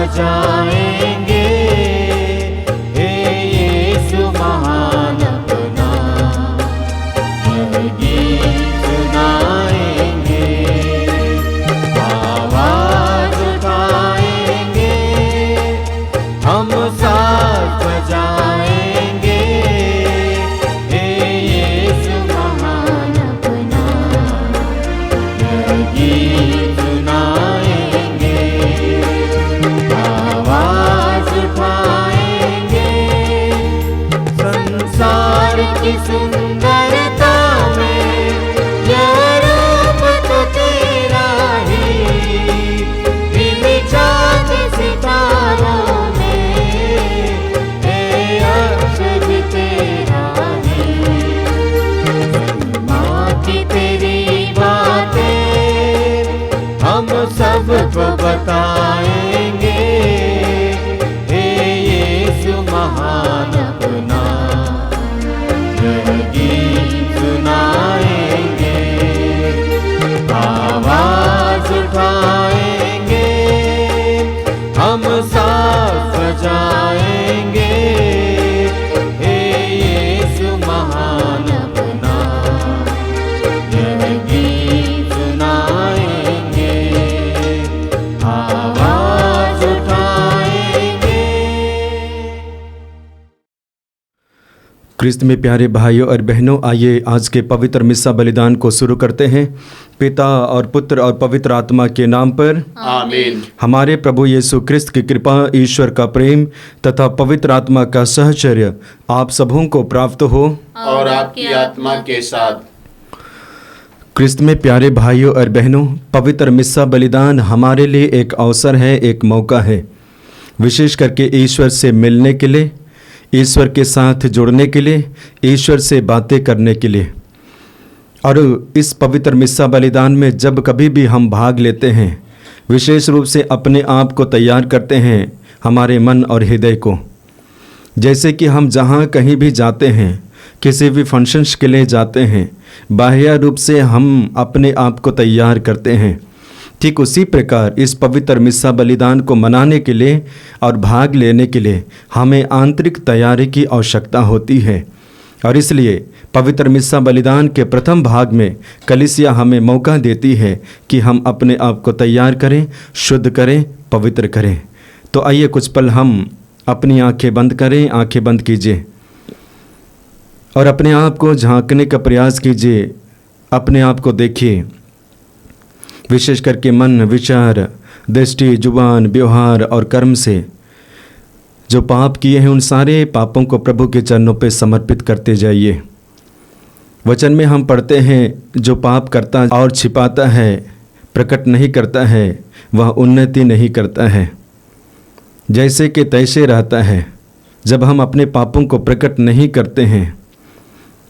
सजाएंगे, हे यीशु महान अपना यह गीत सुनाएंगे। आवाज उठाएंगे, हम साथ बजाएंगे, हे यीशु महान अपना यह गीत सुनाएंगे। आवाज उठाएंगे, संसार की सुंदरता में यह रूप तो तेरा ही, चाँद सितारों में ये अक्ष भी तेरा ही। माँ की तेरी बातें हम सबको बताएंगे, हे यीशु महान अपना यह गीत सुनाएंगे। आवाज उठाएंगे, हम साथ सजाएंगे, हे यीशु महान अपना यह गीत सुनाएंगे। आवाज उठाएंगे। क्रिस्त में प्यारे भाइयों और बहनों, आइए आज के पवित्र मिस्सा बलिदान को शुरू करते हैं। पिता और पुत्र और पवित्र आत्मा के नाम पर आमीन। हमारे प्रभु यीशु क्रिस्त की कृपा, ईश्वर का प्रेम तथा पवित्र आत्मा का सहचर्य आप सबों को प्राप्त हो और आपकी आत्मा के साथ। क्रिस्त में प्यारे भाइयों और बहनों, पवित्र मिस्सा बलिदान हमारे लिए एक अवसर है, एक मौका है, विशेष करके ईश्वर से मिलने के लिए, ईश्वर के साथ जुड़ने के लिए, ईश्वर से बातें करने के लिए। और इस पवित्र मिस्सा बलिदान में जब कभी भी हम भाग लेते हैं, विशेष रूप से अपने आप को तैयार करते हैं, हमारे मन और हृदय को। जैसे कि हम जहाँ कहीं भी जाते हैं, किसी भी फंक्शंस के लिए जाते हैं, बाह्य रूप से हम अपने आप को तैयार करते हैं, ठीक उसी प्रकार इस पवित्र मिस्सा बलिदान को मनाने के लिए और भाग लेने के लिए हमें आंतरिक तैयारी की आवश्यकता होती है। और इसलिए पवित्र मिस्सा बलिदान के प्रथम भाग में कलीसिया हमें मौका देती है कि हम अपने आप को तैयार करें, शुद्ध करें, पवित्र करें। तो आइए कुछ पल हम अपनी आंखें बंद करें, आंखें बंद कीजिए और अपने आप को झांकने का प्रयास कीजिए। अपने आप को देखिए, विशेष करके मन, विचार, दृष्टि, जुबान, व्यवहार और कर्म से जो पाप किए हैं, उन सारे पापों को प्रभु के चरणों पे समर्पित करते जाइए। वचन में हम पढ़ते हैं, जो पाप करता और छिपाता है, प्रकट नहीं करता है, वह उन्नति नहीं करता है, जैसे कि तैसे रहता है। जब हम अपने पापों को प्रकट नहीं करते हैं,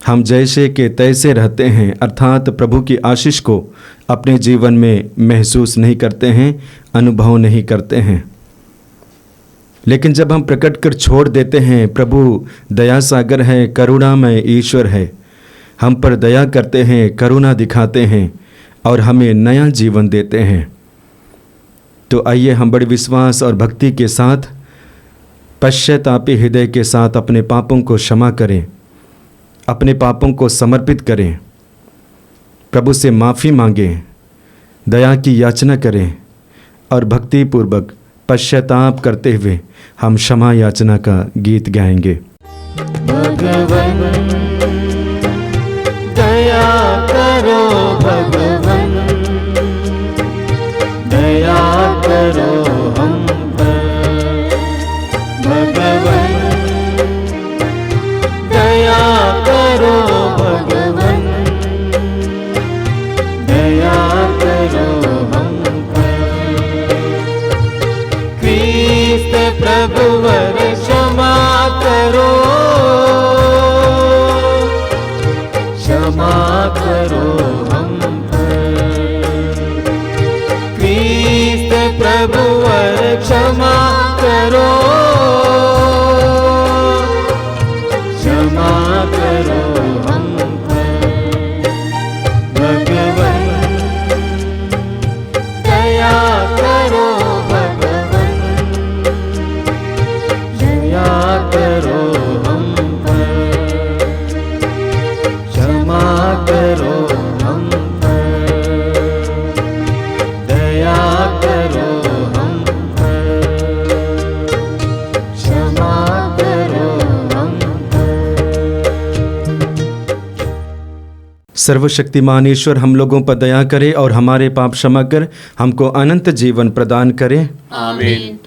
हम जैसे के तैसे रहते हैं, अर्थात प्रभु की आशीष को अपने जीवन में महसूस नहीं करते हैं, अनुभव नहीं करते हैं। लेकिन जब हम प्रकट कर छोड़ देते हैं, प्रभु दया सागर है, करुणामय ईश्वर है, हम पर दया करते हैं, करुणा दिखाते हैं और हमें नया जीवन देते हैं। तो आइए हम बड़े विश्वास और भक्ति के साथ, पश्चातापी हृदय के साथ अपने पापों को क्षमा करें, अपने पापों को समर्पित करें, प्रभु से माफ़ी मांगें, दया की याचना करें और भक्तिपूर्वक पश्चाताप करते हुए हम क्षमा याचना का गीत गाएंगे। भगवन दया करो, भगवन दया करो हम पर, भगवन दया करो, भगवन दया करो हम पर। क्रिस्त प्रभुवर क्षमा करो, क्षमा करो हम पर। क्रिस्त प्रभुवर क्षमा करो, क्षमा करो हम पर। भगवन दया करो, भगवन सर्वशक्तिमान ईश्वर हम लोगों पर दया करे और हमारे पाप क्षमा कर हमको अनंत जीवन प्रदान करे। आमीन।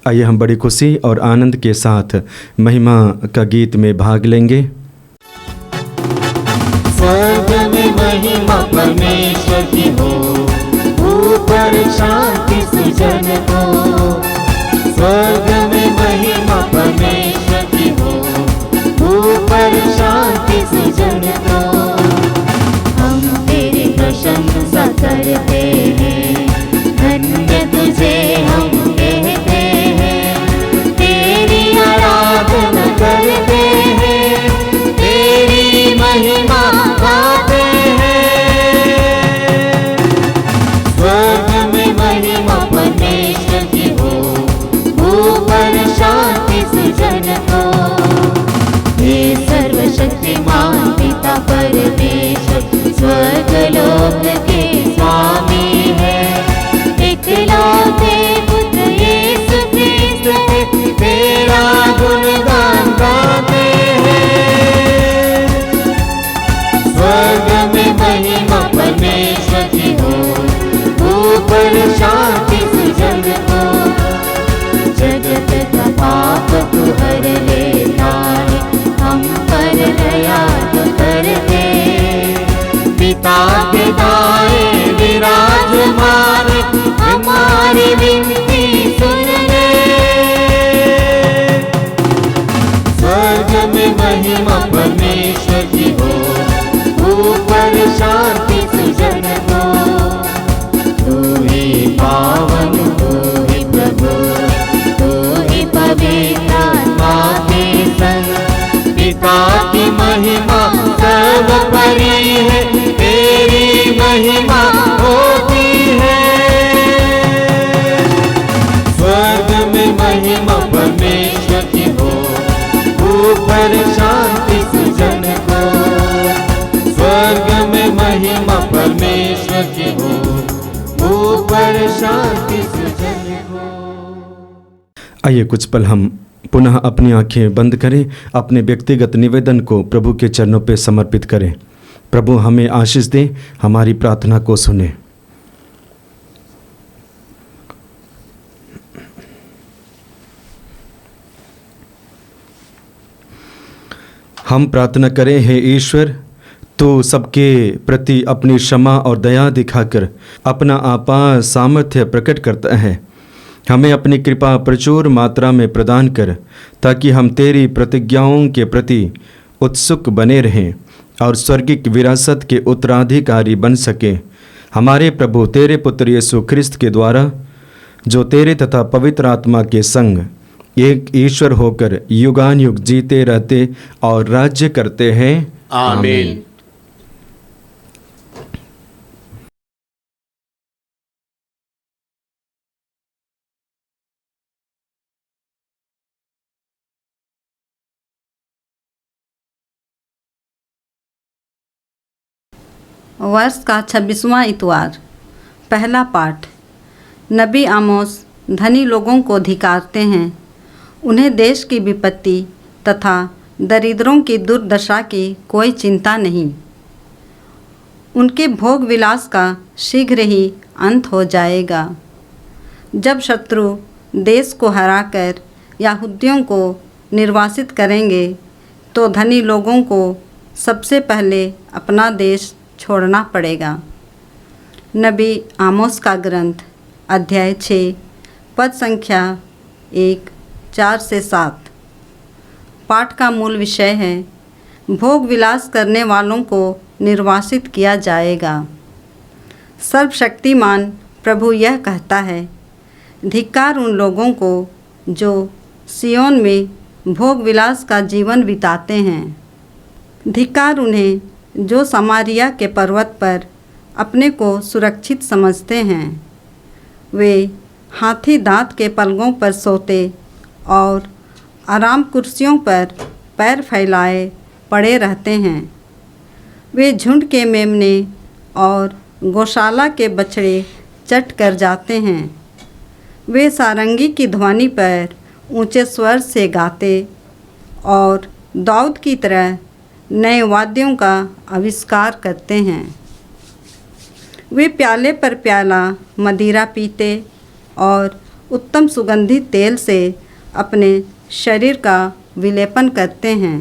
आइए हम बड़ी खुशी और आनंद के साथ महिमा का गीत में भाग लेंगे। स्वर्ग में महिमा परमेश्वर की हो, ऊपर शांति सुजन को। स्वर्ग में महिमा परमेश्वर की हो, ऊपर शांति सुजन को। हम तेरी प्रशंसा करते हैं, धन्य तुझे हम कहते हैं। तेरी आराधना करते हैं, तेरी महिमा गाते हैं। स्वर्ग में महिमा परमेश्वर की हो, ऊपर शांति सुजन को। हे सर्वशक्तिमान पिता परमेश्वर, स्वर्ग लोक के स्वामी है। इकलौते पुत्र यीशु क्रिस्त है, तेरा गुणगान गाते हैं। स्वर्ग में महिमा परमेश्वर की हो, ऊपर शांति सुजन को। जगत का पाप तू हर लेता है, हम पर दया तू करते। पिता के दाएं विराजमान, हमारी विनती सुन ले। स्वर्ग में महिमा परमेश्वर की हो, ऊपर शांति सुजन को। तू ही पावन, तू ही प्रभु, तू ही पवित्र आत्मा के संग। पिता की महिमा सर्वोपरि है, तेरी महिमा होती है। स्वर्ग में महिमा परमेश्वर की हो, ऊपर शांति सुजन को। स्वर्ग में महिमा परमेश्वर की हो, ऊपर शांति सुजन को। आइए कुछ पल हम पुनः अपनी आंखें बंद करें, अपने व्यक्तिगत निवेदन को प्रभु के चरणों पर समर्पित करें। प्रभु हमें आशीष दें, हमारी प्रार्थना को सुने। हम प्रार्थना करें, हे ईश्वर, तो सबके प्रति अपनी क्षमा और दया दिखाकर अपना अपार सामर्थ्य प्रकट करता है। हमें अपनी कृपा प्रचुर मात्रा में प्रदान कर, ताकि हम तेरी प्रतिज्ञाओं के प्रति उत्सुक बने रहें और स्वर्गिक विरासत के उत्तराधिकारी बन सके। हमारे प्रभु तेरे पुत्र यीशु ख्रिस्त के द्वारा, जो तेरे तथा पवित्र आत्मा के संग एक ईश्वर होकर युगान युग जीते रहते और राज्य करते हैं। आमीन। वर्ष का 26वां इतवार। पहला पाठ। नबी आमोस धनी लोगों को धिक्कारते हैं। उन्हें देश की विपत्ति तथा दरिद्रों की दुर्दशा की कोई चिंता नहीं। उनके भोग विलास का शीघ्र ही अंत हो जाएगा। जब शत्रु देश को हराकर यहूदियों को निर्वासित करेंगे, तो धनी लोगों को सबसे पहले अपना देश छोड़ना पड़ेगा। नबी आमोस का ग्रंथ अध्याय 6 पद संख्या 1, 4 से 7। पाठ का मूल विषय है, भोग विलास करने वालों को निर्वासित किया जाएगा। सर्वशक्तिमान प्रभु यह कहता है, धिक्कार उन लोगों को जो सियोन में भोग विलास का जीवन बिताते हैं। धिक्कार उन्हें जो समारिया के पर्वत पर अपने को सुरक्षित समझते हैं। वे हाथी दांत के पलंगों पर सोते और आराम कुर्सियों पर पैर फैलाए पड़े रहते हैं। वे झुंड के मेमने और गौशाला के बछड़े चट कर जाते हैं। वे सारंगी की ध्वनि पर ऊंचे स्वर से गाते और दाऊद की तरह नए वाद्यों का आविष्कार करते हैं। वे प्याले पर प्याला मदिरा पीते और उत्तम सुगंधित तेल से अपने शरीर का विलेपन करते हैं,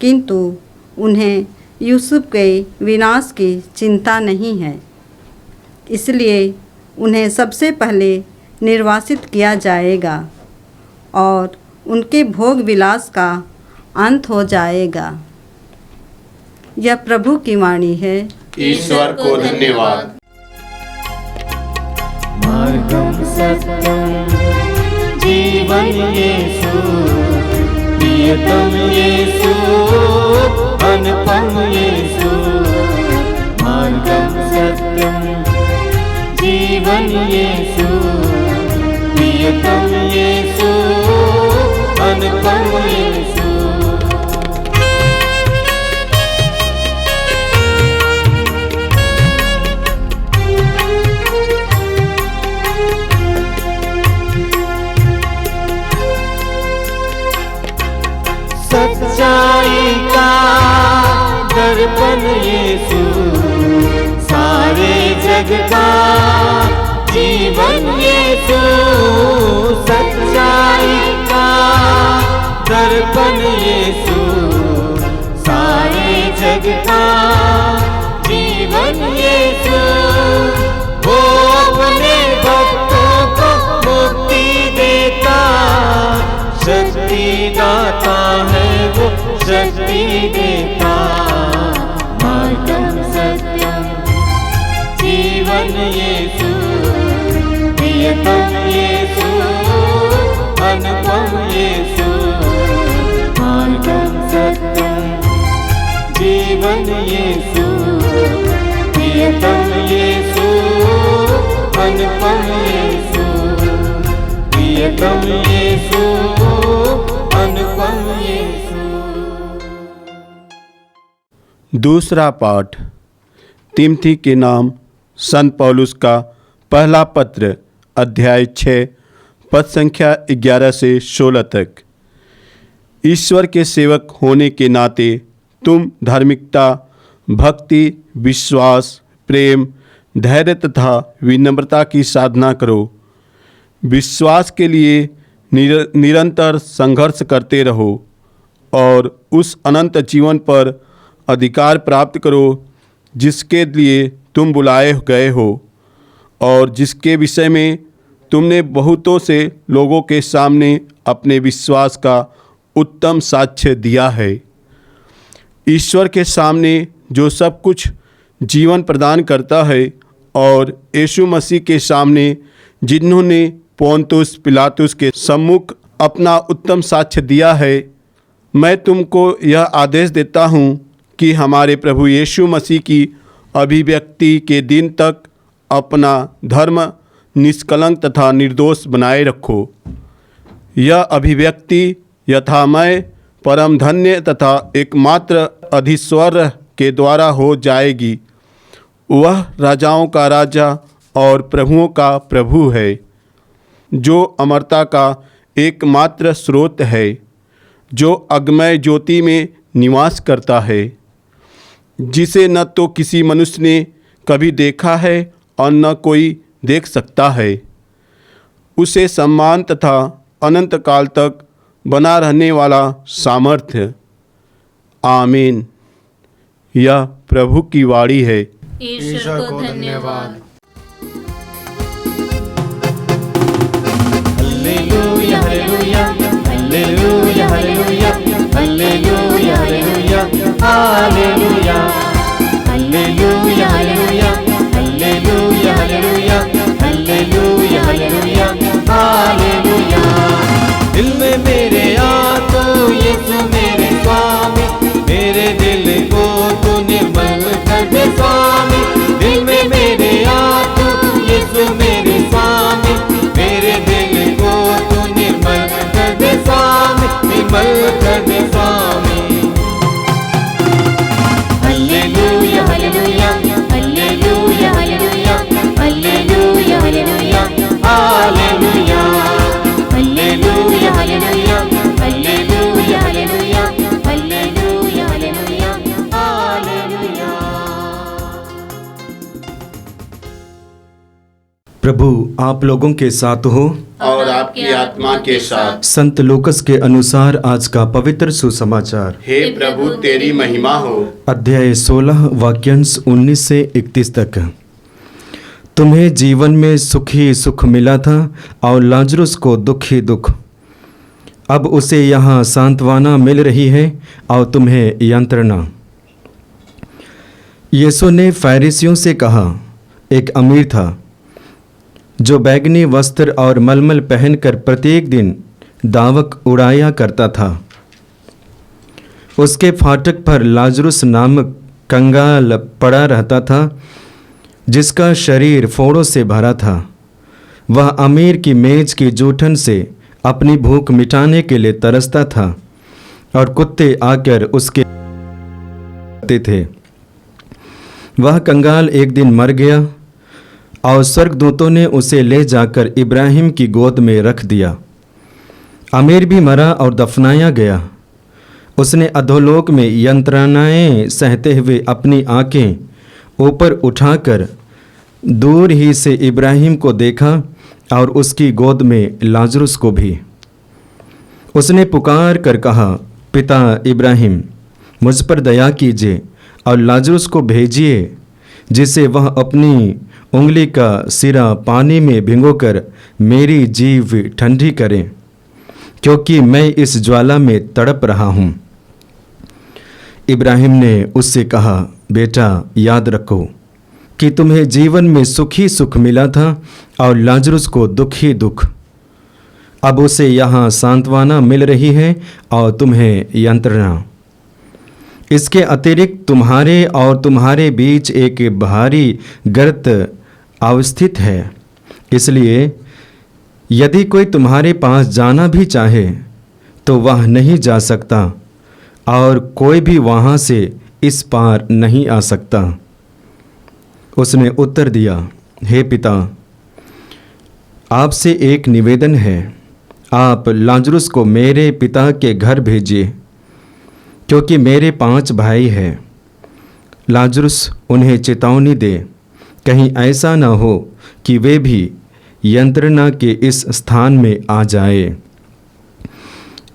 किंतु उन्हें यूसुफ के विनाश की चिंता नहीं है। इसलिए उन्हें सबसे पहले निर्वासित किया जाएगा और उनके भोग विलास का अंत हो जाएगा। यह प्रभु की वाणी है। ईश्वर को धन्यवाद। मार्गम सत्यम जीवन यीशु, प्रियतम यीशु, अनुपम यीशु। मार्गम सत्यम जीवन यीशु, प्रियतम यीशु, अनुपम यीशु। सच्चाई का दर्पण यीशु, सारे जग का जीवन यीशु। सच्चाई का दर्पण यीशु, सारे जग का जीवन यीशु। वो अपने भक्तों को मुक्ति देता, शक्ति दाता है वो, शक्ति देता। मार्गम सत्यम जीवन यीशु, प्रियतम यीशु, अनुपम यीशु। मार्गम सत्यम जीवन यीशु, प्रियतम यीशु, अनुपम यीशु। प्रियतम यीशु, अनुपम यीशु। दूसरा पाठ तिमोथी के नाम संत पौलुस का पहला पत्र, अध्याय 6, पद संख्या 11 से 16 तक। ईश्वर के सेवक होने के नाते तुम धार्मिकता, भक्ति, विश्वास, प्रेम, धैर्य तथा विनम्रता की साधना करो। विश्वास के लिए निरंतर संघर्ष करते रहो और उस अनंत जीवन पर अधिकार प्राप्त करो जिसके लिए तुम बुलाए गए हो और जिसके विषय में तुमने बहुतों से लोगों के सामने अपने विश्वास का उत्तम साक्ष्य दिया है। ईश्वर के सामने जो सब कुछ जीवन प्रदान करता है और यीशु मसीह के सामने जिन्होंने पोंतुस पिलातुस के सम्मुख अपना उत्तम साक्ष्य दिया है, मैं तुमको यह आदेश देता हूँ कि हमारे प्रभु यीशु मसीह की अभिव्यक्ति के दिन तक अपना धर्म निष्कलंक तथा निर्दोष बनाए रखो। यह अभिव्यक्ति यथामय, परम धन्य तथा एकमात्र अधीश्वर के द्वारा हो जाएगी। वह राजाओं का राजा और प्रभुओं का प्रभु है, जो अमरता का एकमात्र स्रोत है, जो अगमय ज्योति में निवास करता है, जिसे न तो किसी मनुष्य ने कभी देखा है और न कोई देख सकता है। उसे सम्मान तथा अनंत काल तक बना रहने वाला सामर्थ्य। आमीन। यह प्रभु की वाणी है। ईश्वर को धन्यवाद। Hallelujah hallelujah hallelujah hallelujah hallelujah hallelujah hallelujah hallelujah hallelujah hallelujah hallelujah hallelujah hallelujah hallelujah. दिल में मेरे आ तो यीशु मेरे स्वामी, मेरे दिल को तू निर्मल कर दे स्वामी। दिल में मेरे आ तो यीशु मेरे स्वामी, मेरे दिल को तू निर्मल कर दे स्वामी, निर्मल कर दे स्वामी। हालेलुया हालेलुया प्रभु आप लोगों के साथ हो। और आपकी आत्मा के साथ। संत लूकस के अनुसार आज का पवित्र सुसमाचार। हे प्रभु तेरी महिमा हो। अध्याय 16 वाक्यांश 19 से 31 तक। तुम्हें जीवन में सुख ही सुख मिला था और लाजरुस को दुख ही दुख। अब उसे यहाँ सांत्वना मिल रही है और तुम्हें यंत्रणा। यीशु ने फरीसियों से कहा, एक अमीर था जो बैगनी वस्त्र और मलमल पहनकर प्रत्येक दिन दावक उड़ाया करता था। उसके फाटक पर लाजरुस नामक कंगाल पड़ा रहता था जिसका शरीर फोड़ों से भरा था। वह अमीर की मेज की जूठन से अपनी भूख मिटाने के लिए तरसता था और कुत्ते आकर उसके थे। वह कंगाल एक दिन मर गया और स्वर्गदूतों ने उसे ले जाकर इब्राहिम की गोद में रख दिया। अमीर भी मरा और दफनाया गया। उसने अधोलोक में यंत्रणाएं सहते हुए अपनी आंखें ऊपर उठाकर दूर ही से इब्राहिम को देखा और उसकी गोद में लाजरुस को भी। उसने पुकार कर कहा, पिता इब्राहिम, मुझ पर दया कीजिए और लाजरुस को भेजिए जिसे वह अपनी उंगली का सिरा पानी में भिगोकर मेरी जीभ ठंडी करें, क्योंकि मैं इस ज्वाला में तड़प रहा हूँ। इब्राहिम ने उससे कहा, बेटा याद रखो कि तुम्हें जीवन में सुख ही सुख मिला था और लाजरुस को दुख ही दुख। अब उसे यहाँ सांत्वना मिल रही है और तुम्हें यंत्रणा। इसके अतिरिक्त तुम्हारे और तुम्हारे बीच एक भारी गर्त अवस्थित है। इसलिए यदि कोई तुम्हारे पास जाना भी चाहे तो वह नहीं जा सकता और कोई भी वहाँ से इस पार नहीं आ सकता। उसने उत्तर दिया, हे पिता, आपसे एक निवेदन है, आप लाजरुस को मेरे पिता के घर भेजिए, क्योंकि मेरे 5 भाई हैं। लाजरुस उन्हें चेतावनी दे, कहीं ऐसा न हो कि वे भी यंत्रणा के इस स्थान में आ जाए।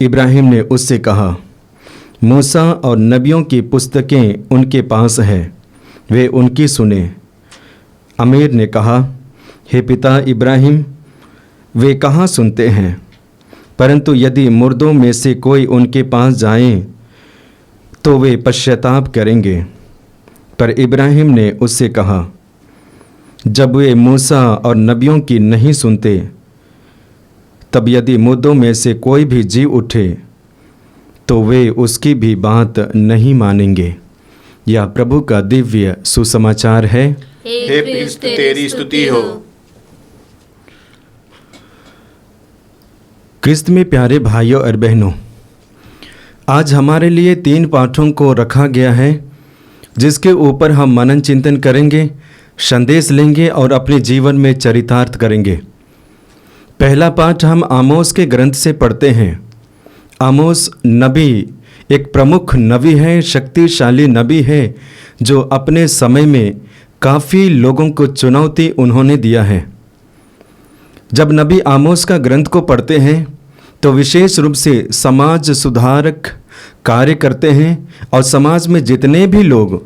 इब्राहिम ने उससे कहा, मूसा और नबियों की पुस्तकें उनके पास हैं, वे उनकी सुने। अमीर ने कहा, हे पिता इब्राहिम, वे कहाँ सुनते हैं, परंतु यदि मुर्दों में से कोई उनके पास जाए तो वे पश्चाताप करेंगे। पर इब्राहिम ने उससे कहा, जब वे मूसा और नबियों की नहीं सुनते, तब यदि मुर्दों में से कोई भी जी उठे तो वे उसकी भी बात नहीं मानेंगे। यह प्रभु का दिव्य सुसमाचार है। हे क्रिस्त तेरी स्तुति हो। क्रिस्त में प्यारे भाइयों और बहनों, आज हमारे लिए 3 पाठों को रखा गया है जिसके ऊपर हम मनन चिंतन करेंगे, संदेश लेंगे और अपने जीवन में चरितार्थ करेंगे। पहला पाठ हम आमोस के ग्रंथ से पढ़ते हैं। आमोस नबी एक प्रमुख नबी है, शक्तिशाली नबी है, जो अपने समय में काफ़ी लोगों को चुनौती उन्होंने दिया है। जब नबी आमोस का ग्रंथ को पढ़ते हैं तो विशेष रूप से समाज सुधारक कार्य करते हैं और समाज में जितने भी लोग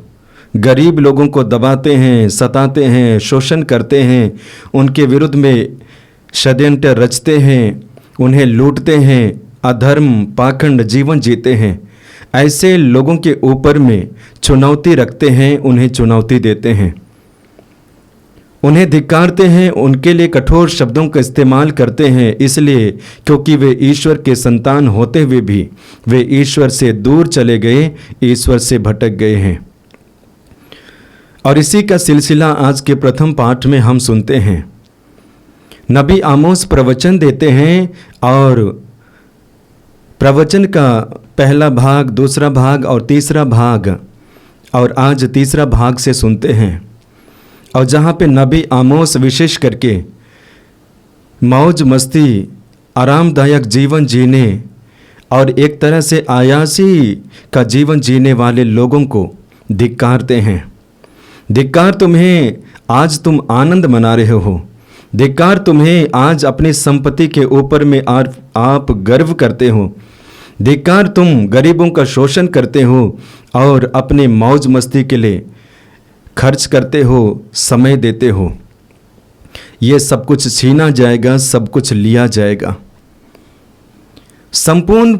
गरीब लोगों को दबाते हैं, सताते हैं, शोषण करते हैं, उनके विरुद्ध में षड्यंत्र रचते हैं, उन्हें लूटते हैं, अधर्म पाखंड जीवन जीते हैं, ऐसे लोगों के ऊपर में चुनौती रखते हैं, उन्हें चुनौती देते हैं, उन्हें धिक्कारते हैं, उनके लिए कठोर शब्दों का इस्तेमाल करते हैं, इसलिए क्योंकि वे ईश्वर के संतान होते हुए भी वे ईश्वर से दूर चले गए, ईश्वर से भटक गए हैं। और इसी का सिलसिला आज के प्रथम पाठ में हम सुनते हैं। नबी आमोस प्रवचन देते हैं और प्रवचन का पहला भाग, दूसरा भाग और तीसरा भाग, और आज तीसरा भाग से सुनते हैं। और जहाँ पे नबी आमोस विशेष करके मौज मस्ती, आरामदायक जीवन जीने और एक तरह से आयासी का जीवन जीने वाले लोगों को धिक्कारते हैं। धिक्कार तुम्हें, आज तुम आनंद मना रहे हो, धिक्कार तुम्हें आज अपनी संपत्ति के ऊपर में आप गर्व करते हो। धिक्कार तुम गरीबों का शोषण करते हो और अपने मौज मस्ती के लिए खर्च करते हो, समय देते हो। ये सब कुछ छीना जाएगा, सब कुछ लिया जाएगा। संपूर्ण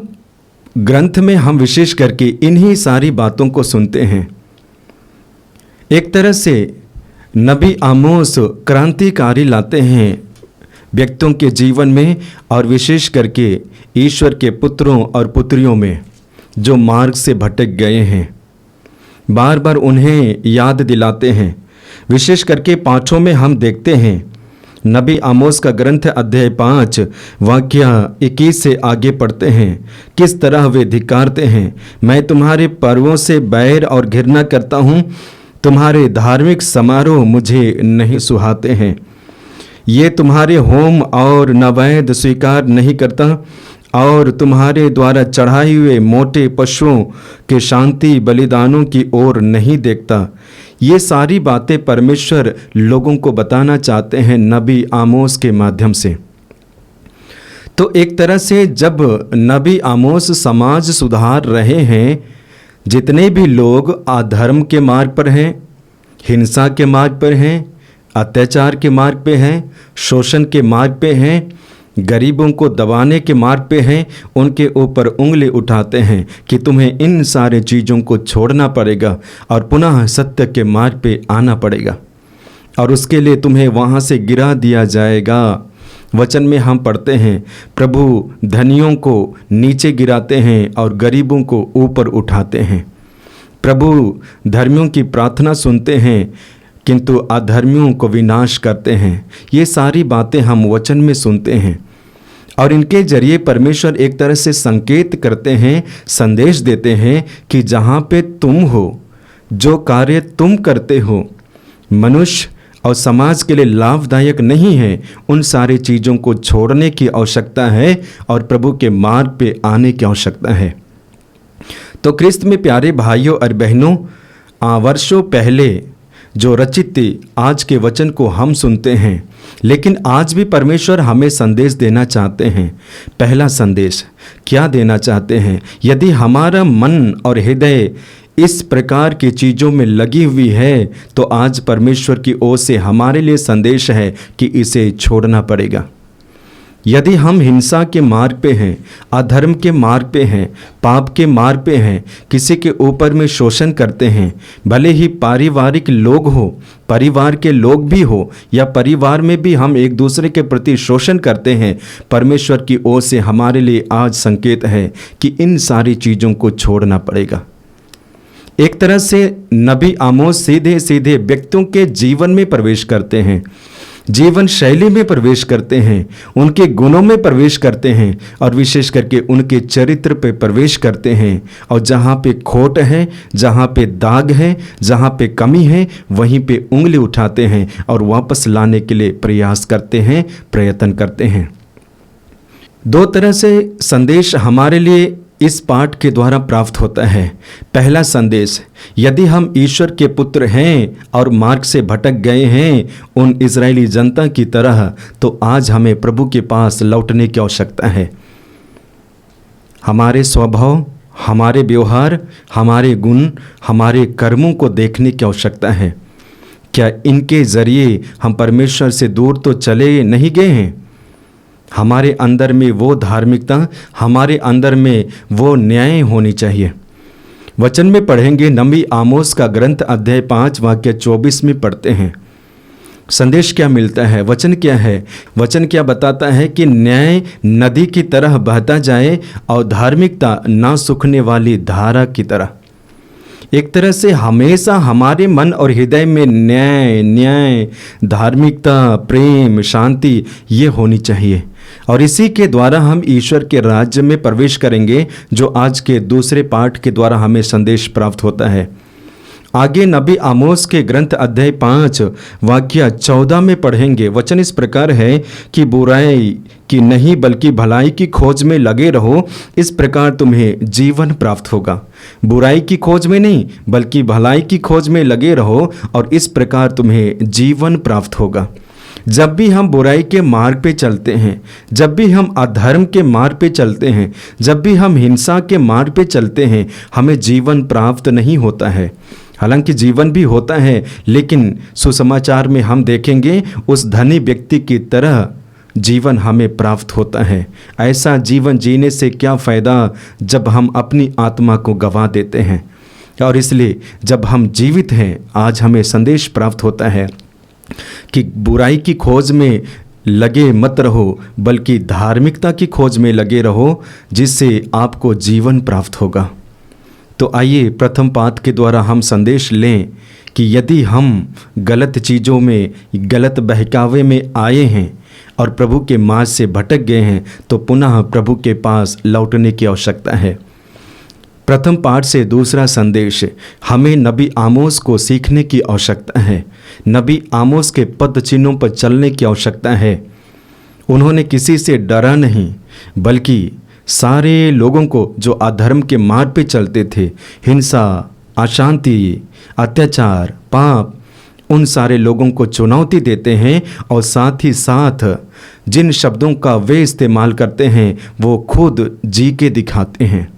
ग्रंथ में हम विशेष करके इन्हीं सारी बातों को सुनते हैं। एक तरह से नबी आमोस क्रांतिकारी लाते हैं व्यक्तियों के जीवन में और विशेष करके ईश्वर के पुत्रों और पुत्रियों में जो मार्ग से भटक गए हैं। बार बार उन्हें याद दिलाते हैं। विशेष करके पाँचों में हम देखते हैं नबी आमोस का ग्रंथ अध्याय 5 वाक्य 21 से आगे पढ़ते हैं किस तरह वे धिक्कारते हैं। मैं तुम्हारे पर्वों से बैर और घृणा करता हूँ, तुम्हारे धार्मिक समारोह मुझे नहीं सुहाते हैं। ये तुम्हारे होम और नैवेद्य स्वीकार नहीं करता और तुम्हारे द्वारा चढ़ाए हुए मोटे पशुओं के शांति बलिदानों की ओर नहीं देखता। ये सारी बातें परमेश्वर लोगों को बताना चाहते हैं नबी आमोस के माध्यम से। तो एक तरह से जब नबी आमोस समाज सुधार रहे हैं, जितने भी लोग अधर्म के मार्ग पर हैं, हिंसा के मार्ग पर हैं, अत्याचार के मार्ग पे हैं, शोषण के मार्ग पे हैं, गरीबों को दबाने के मार्ग पे हैं, उनके ऊपर उंगली उठाते हैं कि तुम्हें इन सारे चीज़ों को छोड़ना पड़ेगा और पुनः सत्य के मार्ग पे आना पड़ेगा और उसके लिए तुम्हें वहाँ से गिरा दिया जाएगा। वचन में हम पढ़ते हैं प्रभु धनियों को नीचे गिराते हैं और गरीबों को ऊपर उठाते हैं। प्रभु धर्मियों की प्रार्थना सुनते हैं किंतु अधर्मियों को विनाश करते हैं। ये सारी बातें हम वचन में सुनते हैं और इनके जरिए परमेश्वर एक तरह से संकेत करते हैं, संदेश देते हैं कि जहाँ पे तुम हो, जो कार्य तुम करते हो मनुष्य और समाज के लिए लाभदायक नहीं है, उन सारी चीज़ों को छोड़ने की आवश्यकता है और प्रभु के मार्ग पे आने की आवश्यकता है। तो क्रिस्त में प्यारे भाइयों और बहनों, वर्षों पहले जो रचित आज के वचन को हम सुनते हैं, लेकिन आज भी परमेश्वर हमें संदेश देना चाहते हैं। पहला संदेश क्या देना चाहते हैं? यदि हमारा मन और हृदय इस प्रकार की चीज़ों में लगी हुई है तो आज परमेश्वर की ओर से हमारे लिए संदेश है कि इसे छोड़ना पड़ेगा। यदि हम हिंसा के मार्ग पे हैं, अधर्म के मार्ग पे हैं, पाप के मार्ग पे हैं, किसी के ऊपर में शोषण करते हैं, भले ही पारिवारिक लोग हो, परिवार के लोग भी हो या परिवार में भी हम एक दूसरे के प्रति शोषण करते हैं, परमेश्वर की ओर से हमारे लिए आज संकेत है कि इन सारी चीज़ों को छोड़ना पड़ेगा। एक तरह से नबी आमोस सीधे सीधे व्यक्तियों के जीवन में प्रवेश करते हैं, जीवन शैली में प्रवेश करते हैं, उनके गुणों में प्रवेश करते हैं और विशेष करके उनके चरित्र पे प्रवेश करते हैं। और जहाँ पे खोट है, जहाँ पे दाग है, जहाँ पे कमी है, वहीं पे उंगली उठाते हैं और वापस लाने के लिए प्रयास करते हैं, प्रयत्न करते हैं। दो तरह से संदेश हमारे लिए इस पाठ के द्वारा प्राप्त होता है। पहला संदेश, यदि हम ईश्वर के पुत्र हैं और मार्ग से भटक गए हैं उन इजरायली जनता की तरह, तो आज हमें प्रभु के पास लौटने की आवश्यकता है। हमारे स्वभाव, हमारे व्यवहार, हमारे गुण, हमारे कर्मों को देखने की आवश्यकता है। क्या इनके जरिए हम परमेश्वर से दूर तो चले नहीं गए हैं? हमारे अंदर में वो धार्मिकता, हमारे अंदर में वो न्याय होनी चाहिए। वचन में पढ़ेंगे, नबी आमोस का ग्रंथ अध्याय 5 वाक्य 24 में पढ़ते हैं। संदेश क्या मिलता है? वचन क्या है? वचन क्या बताता है कि न्याय नदी की तरह बहता जाए और धार्मिकता ना सूखने वाली धारा की तरह। एक तरह से हमेशा हमारे मन और हृदय में न्याय, धार्मिकता, प्रेम, शांति ये होनी चाहिए और इसी के द्वारा हम ईश्वर के राज्य में प्रवेश करेंगे, जो आज के दूसरे पाठ के द्वारा हमें संदेश प्राप्त होता है। आगे नबी आमोस के ग्रंथ अध्याय 5 वाक्य 14 में पढ़ेंगे। वचन इस प्रकार है कि बुराई की नहीं बल्कि भलाई की खोज में लगे रहो, इस प्रकार तुम्हें जीवन प्राप्त होगा। बुराई की खोज में नहीं बल्कि भलाई की खोज में लगे रहो और इस प्रकार तुम्हें जीवन प्राप्त होगा। जब भी हम बुराई के मार्ग पे चलते हैं, जब भी हम अधर्म के मार्ग पे चलते हैं, जब भी हम हिंसा के मार्ग पे चलते हैं, हमें जीवन प्राप्त नहीं होता है। हालांकि जीवन भी होता है, लेकिन सुसमाचार में हम देखेंगे उस धनी व्यक्ति की तरह जीवन हमें प्राप्त होता है। ऐसा जीवन जीने से क्या फ़ायदा जब हम अपनी आत्मा को गंवा देते हैं। और इसलिए जब हम जीवित हैं, आज हमें संदेश प्राप्त होता है कि बुराई की खोज में लगे मत रहो, बल्कि धार्मिकता की खोज में लगे रहो, जिससे आपको जीवन प्राप्त होगा। तो आइए प्रथम पाठ के द्वारा हम संदेश लें कि यदि हम गलत चीज़ों में, गलत बहकावे में आए हैं और प्रभु के मार्ग से भटक गए हैं, तो पुनः प्रभु के पास लौटने की आवश्यकता है। प्रथम पाठ से दूसरा संदेश, हमें नबी आमोस को सीखने की आवश्यकता है। नबी आमोस के पद चिन्हों पर चलने की आवश्यकता है। उन्होंने किसी से डरा नहीं, बल्कि सारे लोगों को जो अधर्म के मार्ग पे चलते थे, हिंसा, अशांति, अत्याचार, पाप, उन सारे लोगों को चुनौती देते हैं और साथ ही साथ जिन शब्दों का वे इस्तेमाल करते हैं वो खुद जी के दिखाते हैं।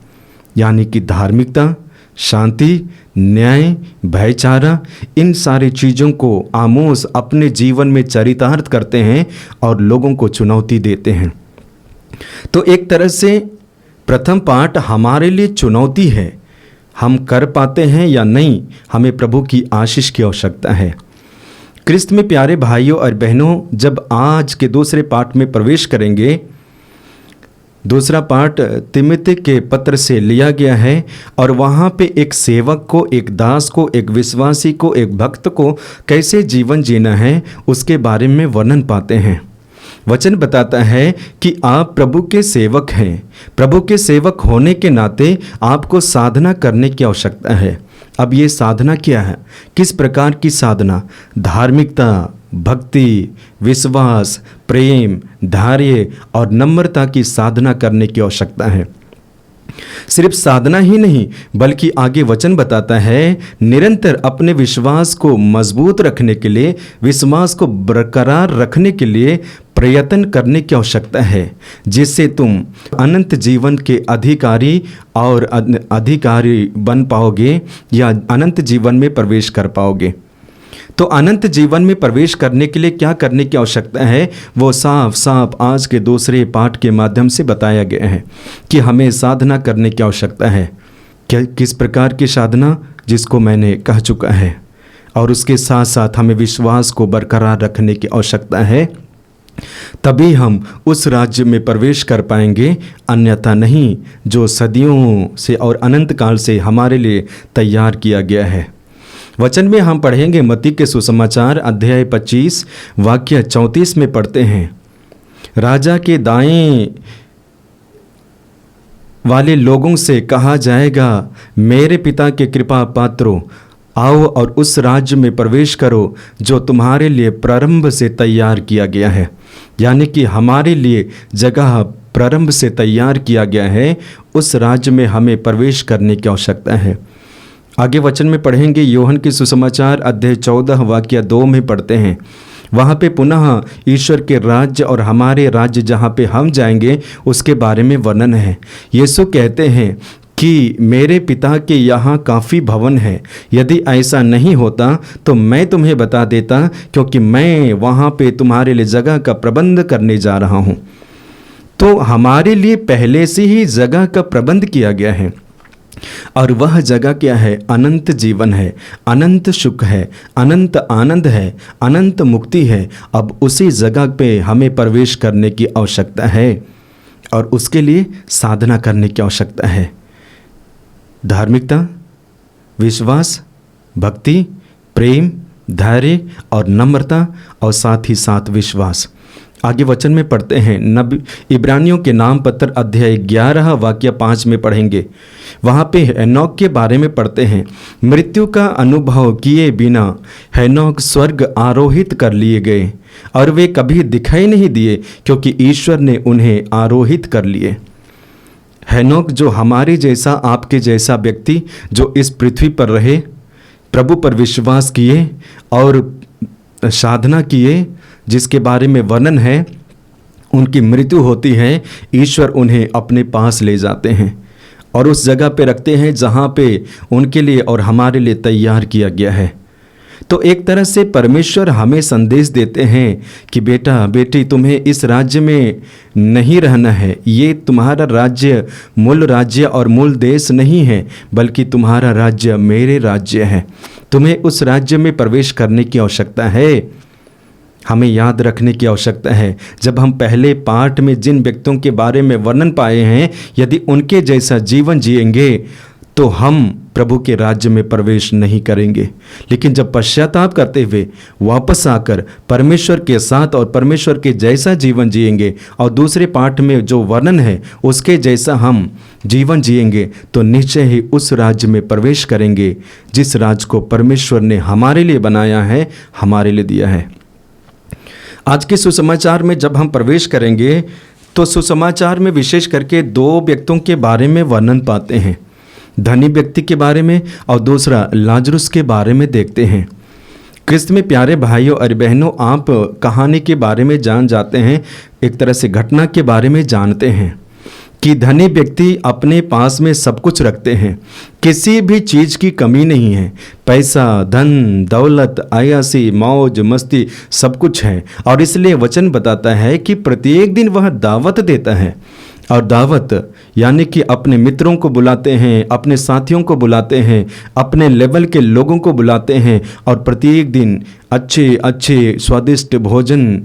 यानी कि धार्मिकता, शांति, न्याय, भाईचारा, इन सारी चीज़ों को आमोस अपने जीवन में चरितार्थ करते हैं और लोगों को चुनौती देते हैं। तो एक तरह से प्रथम पाठ हमारे लिए चुनौती है। हम कर पाते हैं या नहीं, हमें प्रभु की आशीष की आवश्यकता है। क्रिस्त में प्यारे भाइयों और बहनों, जब आज के दूसरे पाठ में प्रवेश करेंगे, दूसरा पाठ तिमिति के पत्र से लिया गया है और वहाँ पे एक सेवक को, एक दास को, एक विश्वासी को, एक भक्त को कैसे जीवन जीना है उसके बारे में वर्णन पाते हैं। वचन बताता है कि आप प्रभु के सेवक हैं। प्रभु के सेवक होने के नाते आपको साधना करने की आवश्यकता है। अब ये साधना क्या है? किस प्रकार की साधना? धार्मिकता, भक्ति, विश्वास, प्रेम, धैर्य और नम्रता की साधना करने की आवश्यकता है। सिर्फ साधना ही नहीं, बल्कि आगे वचन बताता है निरंतर अपने विश्वास को मजबूत रखने के लिए, विश्वास को बरकरार रखने के लिए प्रयत्न करने की आवश्यकता है, जिससे तुम अनंत जीवन के अधिकारी और अधिकारी बन पाओगे या अनंत जीवन में प्रवेश कर पाओगे। तो अनंत जीवन में प्रवेश करने के लिए क्या करने की आवश्यकता है, वो साफ साफ आज के दूसरे पाठ के माध्यम से बताया गया है कि हमें साधना करने की आवश्यकता है। क्या, किस प्रकार की साधना, जिसको मैंने कह चुका है। और उसके साथ साथ हमें विश्वास को बरकरार रखने की आवश्यकता है, तभी हम उस राज्य में प्रवेश कर पाएंगे, अन्यथा नहीं, जो सदियों से और अनंत काल से हमारे लिए तैयार किया गया है। वचन में हम पढ़ेंगे मत्ती के सुसमाचार अध्याय 25 वाक्य 34 में पढ़ते हैं, राजा के दाएं वाले लोगों से कहा जाएगा, मेरे पिता के कृपा पात्रों, आओ और उस राज्य में प्रवेश करो जो तुम्हारे लिए प्रारंभ से तैयार किया गया है। यानी कि हमारे लिए जगह प्रारंभ से तैयार किया गया है, उस राज्य में हमें प्रवेश करने की आवश्यकता है। आगे वचन में पढ़ेंगे यूहन्ना के सुसमाचार अध्याय 14 वाक्य 2 में पढ़ते हैं, वहाँ पे पुनः ईश्वर के राज्य और हमारे राज्य जहाँ पे हम जाएंगे उसके बारे में वर्णन है। यीशु कहते हैं कि मेरे पिता के यहाँ काफ़ी भवन है, यदि ऐसा नहीं होता तो मैं तुम्हें बता देता, क्योंकि मैं वहाँ पे तुम्हारे लिए जगह का प्रबंध करने जा रहा हूँ। तो हमारे लिए पहले से ही जगह का प्रबंध किया गया है और वह जगह क्या है? अनंत जीवन है, अनंत सुख है, अनंत आनंद है, अनंत मुक्ति है। अब उसी जगह पे हमें प्रवेश करने की आवश्यकता है और उसके लिए साधना करने की आवश्यकता है। धार्मिकता, विश्वास, भक्ति, प्रेम, धैर्य और नम्रता और साथ ही साथ विश्वास। आगे वचन में पढ़ते हैं नबी इब्रानियों के नाम पत्र अध्याय 11 वाक्य 5 में पढ़ेंगे, वहाँ पे हेनोक के बारे में पढ़ते हैं, मृत्यु का अनुभव किए बिना हेनोक स्वर्ग आरोहित कर लिए गए और वे कभी दिखाई नहीं दिए, क्योंकि ईश्वर ने उन्हें आरोहित कर लिए। हेनोक जो हमारे जैसा, आपके जैसा व्यक्ति जो इस पृथ्वी पर रहे, प्रभु पर विश्वास किए और साधना किए, जिसके बारे में वर्णन है, उनकी मृत्यु होती है, ईश्वर उन्हें अपने पास ले जाते हैं और उस जगह पे रखते हैं जहाँ पे उनके लिए और हमारे लिए तैयार किया गया है। तो एक तरह से परमेश्वर हमें संदेश देते हैं कि बेटा बेटी, तुम्हें इस राज्य में नहीं रहना है। ये तुम्हारा राज्य मूल राज्य और मूल देश नहीं है, बल्कि तुम्हारा राज्य मेरे राज्य है। तुम्हें उस राज्य में प्रवेश करने की आवश्यकता है। हमें याद रखने की आवश्यकता है, जब हम पहले पाठ में जिन व्यक्तियों के बारे में वर्णन पाए हैं, यदि उनके जैसा जीवन जिएंगे तो हम प्रभु के राज्य में प्रवेश नहीं करेंगे। लेकिन जब पश्चाताप करते हुए वापस आकर परमेश्वर के साथ और परमेश्वर के जैसा जीवन जिएंगे और दूसरे पाठ में जो वर्णन है उसके जैसा हम जीवन जिएंगे, तो निश्चय ही उस राज्य में प्रवेश करेंगे जिस राज्य को परमेश्वर ने हमारे लिए बनाया है, हमारे लिए दिया है। आज के सुसमाचार में जब हम प्रवेश करेंगे तो सुसमाचार में विशेष करके दो व्यक्तियों के बारे में वर्णन पाते हैं, धनी व्यक्ति के बारे में और दूसरा लाजरुस के बारे में देखते हैं। क्रिस्त में प्यारे भाइयों और बहनों, आप कहानी के बारे में जान जाते हैं, एक तरह से घटना के बारे में जानते हैं कि धनी व्यक्ति अपने पास में सब कुछ रखते हैं, किसी भी चीज़ की कमी नहीं है। पैसा, धन, दौलत, आयासी, मौज मस्ती सब कुछ है। और इसलिए वचन बताता है कि प्रत्येक दिन वह दावत देता है। और दावत यानी कि अपने मित्रों को बुलाते हैं, अपने साथियों को बुलाते हैं, अपने लेवल के लोगों को बुलाते हैं और प्रत्येक दिन अच्छे अच्छे स्वादिष्ट भोजन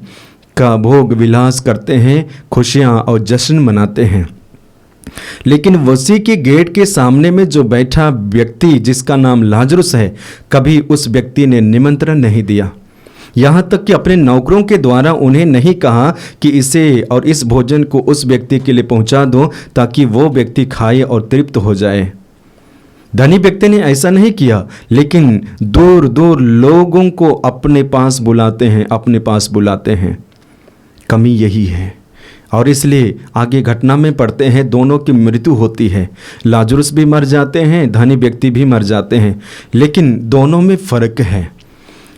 का भोग विलास करते हैं, खुशियाँ और जश्न मनाते हैं। लेकिन वसी के गेट के सामने में जो बैठा व्यक्ति जिसका नाम लाजरुस है, कभी उस व्यक्ति ने निमंत्रण नहीं दिया। यहाँ तक कि अपने नौकरों के द्वारा उन्हें नहीं कहा कि इसे और इस भोजन को उस व्यक्ति के लिए पहुँचा दो ताकि वो व्यक्ति खाए और तृप्त हो जाए। धनी व्यक्ति ने ऐसा नहीं किया, लेकिन दूर दूर लोगों को अपने पास बुलाते हैं, अपने पास बुलाते हैं। कमी यही है। और इसलिए आगे घटना में पढ़ते हैं, दोनों की मृत्यु होती है। लाजरुस भी मर जाते हैं, धनी व्यक्ति भी मर जाते हैं, लेकिन दोनों में फ़र्क है।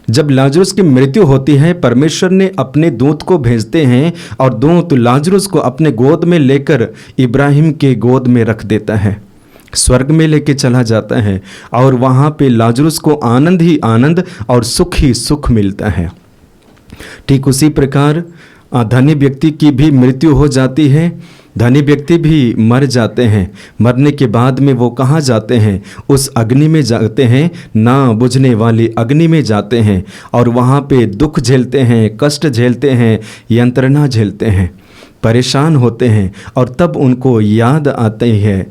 जब लाजरुस की मृत्यु होती है, परमेश्वर ने अपने दूत को भेजते हैं और दूत लाजरुस को अपने गोद में लेकर इब्राहिम के गोद में रख देता है, स्वर्ग में लेके चला जाता है और वहाँ पे लाजरुस को आनंद ही आनंद और सुख ही सुख मिलता है। ठीक उसी प्रकार धनी व्यक्ति की भी मृत्यु हो जाती है, धनी व्यक्ति भी मर जाते हैं। मरने के बाद में वो कहाँ जाते हैं? उस अग्नि में जाते हैं, ना बुझने वाली अग्नि में जाते हैं और वहाँ पे दुख झेलते हैं, कष्ट झेलते हैं, यंत्रणा झेलते हैं, परेशान होते हैं। और तब उनको याद आते हैं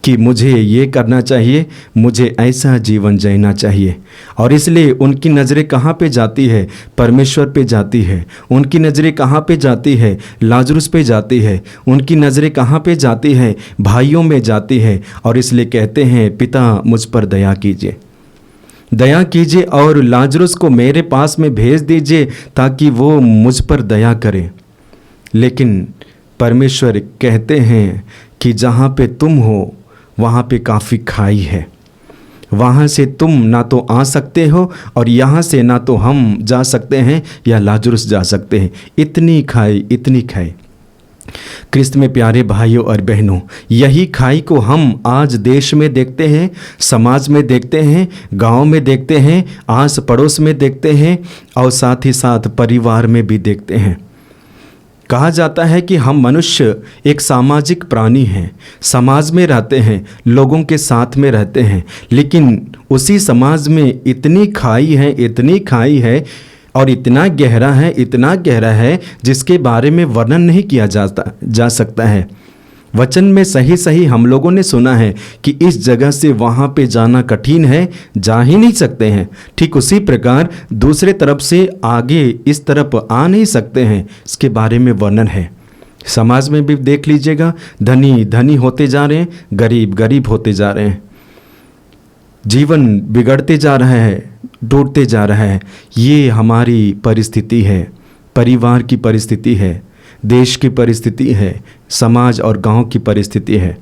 कि मुझे ये करना चाहिए, मुझे ऐसा जीवन जीना चाहिए। और इसलिए उनकी नज़रें कहाँ पे जाती है? परमेश्वर पे जाती है। उनकी नज़रें कहाँ पे जाती है? लाजरुस पे जाती है। उनकी नज़रें कहाँ पे जाती है? भाइयों में जाती है। और इसलिए कहते हैं, पिता मुझ पर दया कीजिए, दया कीजिए और लाजरुस को मेरे पास में भेज दीजिए ताकि वो मुझ पर दया करे। लेकिन परमेश्वर कहते हैं कि जहाँ पे तुम हो वहाँ पे काफ़ी खाई है, वहाँ से तुम ना तो आ सकते हो और यहाँ से ना तो हम जा सकते हैं या लाजरुस जा सकते हैं। इतनी खाई, इतनी खाई। क्रिस्त में प्यारे भाइयों और बहनों, यही खाई को हम आज देश में देखते हैं, समाज में देखते हैं, गांव में देखते हैं, आस पड़ोस में देखते हैं और साथ ही साथ परिवार में भी देखते हैं। कहा जाता है कि हम मनुष्य एक सामाजिक प्राणी हैं, समाज में रहते हैं, लोगों के साथ में रहते हैं, लेकिन उसी समाज में इतनी खाई है, इतनी खाई है और इतना गहरा है जिसके बारे में वर्णन नहीं किया जा सकता है। वचन में सही सही हम लोगों ने सुना है कि इस जगह से वहाँ पे जाना कठिन है, जा ही नहीं सकते हैं। ठीक उसी प्रकार दूसरे तरफ से आगे इस तरफ आ नहीं सकते हैं, इसके बारे में वर्णन है। समाज में भी देख लीजिएगा, धनी धनी होते जा रहे हैं, गरीब गरीब होते जा रहे हैं, जीवन बिगड़ते जा रहा है, टूटते जा रहा है। ये हमारी परिस्थिति है, परिवार की परिस्थिति है, देश की परिस्थिति है, समाज और गांव की परिस्थिति है।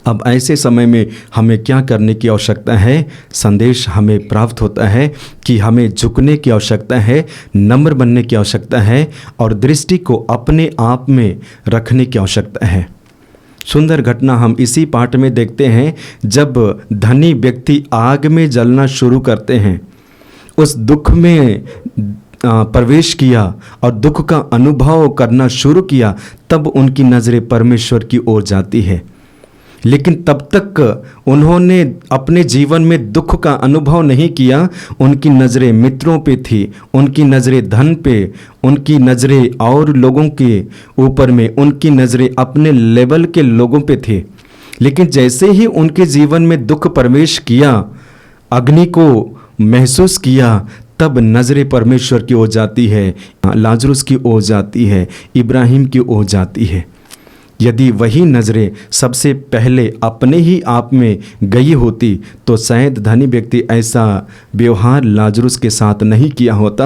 अब ऐसे समय में हमें क्या करने की आवश्यकता है? संदेश हमें प्राप्त होता है कि हमें झुकने की आवश्यकता है, नम्र बनने की आवश्यकता है और दृष्टि को अपने आप में रखने की आवश्यकता है। सुंदर घटना हम इसी पाठ में देखते हैं, जब धनी व्यक्ति आग में जलना शुरू करते हैं, उस दुख में प्रवेश किया और दुख का अनुभव करना शुरू किया, तब उनकी नज़रें परमेश्वर की ओर जाती है। लेकिन तब तक उन्होंने अपने जीवन में दुख का अनुभव नहीं किया। उनकी नज़रें मित्रों पे थी, उनकी नज़रें धन पे, उनकी नज़रें और लोगों के ऊपर में, उनकी नज़रें अपने लेवल के लोगों पे थी। लेकिन जैसे ही उनके जीवन में दुख प्रवेश किया, अग्नि को महसूस किया, तब नज़रें परमेश्वर की ओर जाती है, लाजरुस की ओर जाती है, इब्राहिम की ओर जाती है। यदि वही नज़रें सबसे पहले अपने ही आप में गई होती तो शायद धनी व्यक्ति ऐसा व्यवहार लाजरुस के साथ नहीं किया होता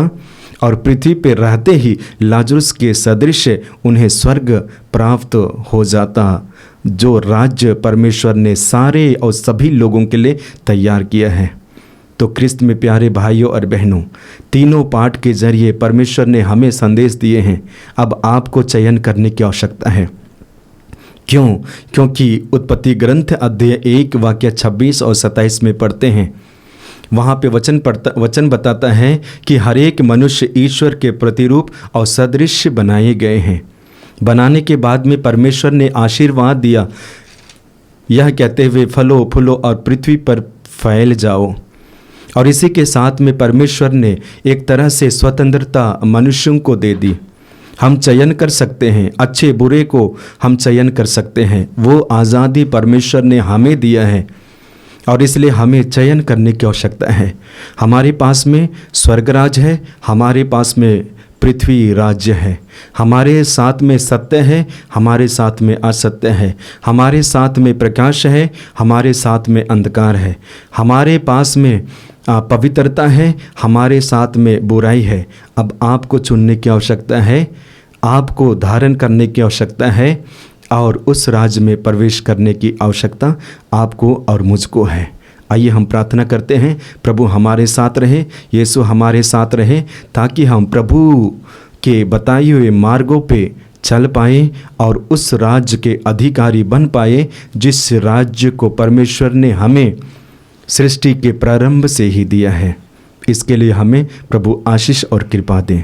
और पृथ्वी पर रहते ही लाजरुस के सदृश उन्हें स्वर्ग प्राप्त हो जाता, जो राज्य परमेश्वर ने सारे और सभी लोगों के लिए तैयार किया है। तो क्रिस्त में प्यारे भाइयों और बहनों, तीनों पाठ के जरिए परमेश्वर ने हमें संदेश दिए हैं। अब आपको चयन करने की आवश्यकता है। क्यों? क्योंकि उत्पत्ति ग्रंथ अध्याय 1 वाक्य 26 और 27 में पढ़ते हैं, वहाँ पे वचन बताता है कि हर एक मनुष्य ईश्वर के प्रतिरूप और सदृश बनाए गए हैं। बनाने के बाद में परमेश्वर ने आशीर्वाद दिया, यह कहते हुए फलो फूलो और पृथ्वी पर फैल जाओ। और इसी के साथ में परमेश्वर ने एक तरह से स्वतंत्रता मनुष्यों को दे दी। हम चयन कर सकते हैं, अच्छे बुरे को हम चयन कर सकते हैं। वो आज़ादी परमेश्वर ने हमें दिया है और इसलिए हमें चयन करने की आवश्यकता है। हमारे पास में स्वर्गराज है, हमारे पास में पृथ्वी राज्य है, हमारे साथ में सत्य है, हमारे साथ में असत्य है, हमारे साथ में प्रकाश है, हमारे साथ में अंधकार है, हमारे पास में पवित्रता है, हमारे साथ में बुराई है। अब आपको चुनने की आवश्यकता है, आपको धारण करने की आवश्यकता है और उस राज्य में प्रवेश करने की आवश्यकता आपको और मुझको है। आइए हम प्रार्थना करते हैं, प्रभु हमारे साथ रहे, यीशु हमारे साथ रहे, ताकि हम प्रभु के बताए हुए मार्गों पे चल पाए और उस राज्य के अधिकारी बन पाए जिस राज्य को परमेश्वर ने हमें सृष्टि के प्रारंभ से ही दिया है। इसके लिए हमें प्रभु आशीष और कृपा दें।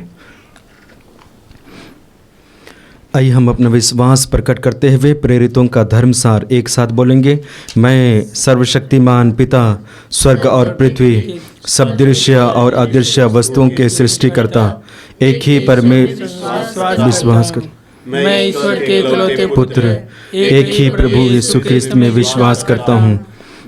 आइए हम अपना विश्वास प्रकट करते हुए प्रेरितों का धर्मसार एक साथ बोलेंगे। मैं सर्वशक्तिमान पिता, स्वर्ग और पृथ्वी, सब दृश्य और अदृश्य वस्तुओं के सृष्टिकर्ता, एक ही पर में विश्वास कर, मैं ईश्वर के इकलौते पुत्र एक ही प्रभु यीशु ख्रिस्त में विश्वास करता हूँ,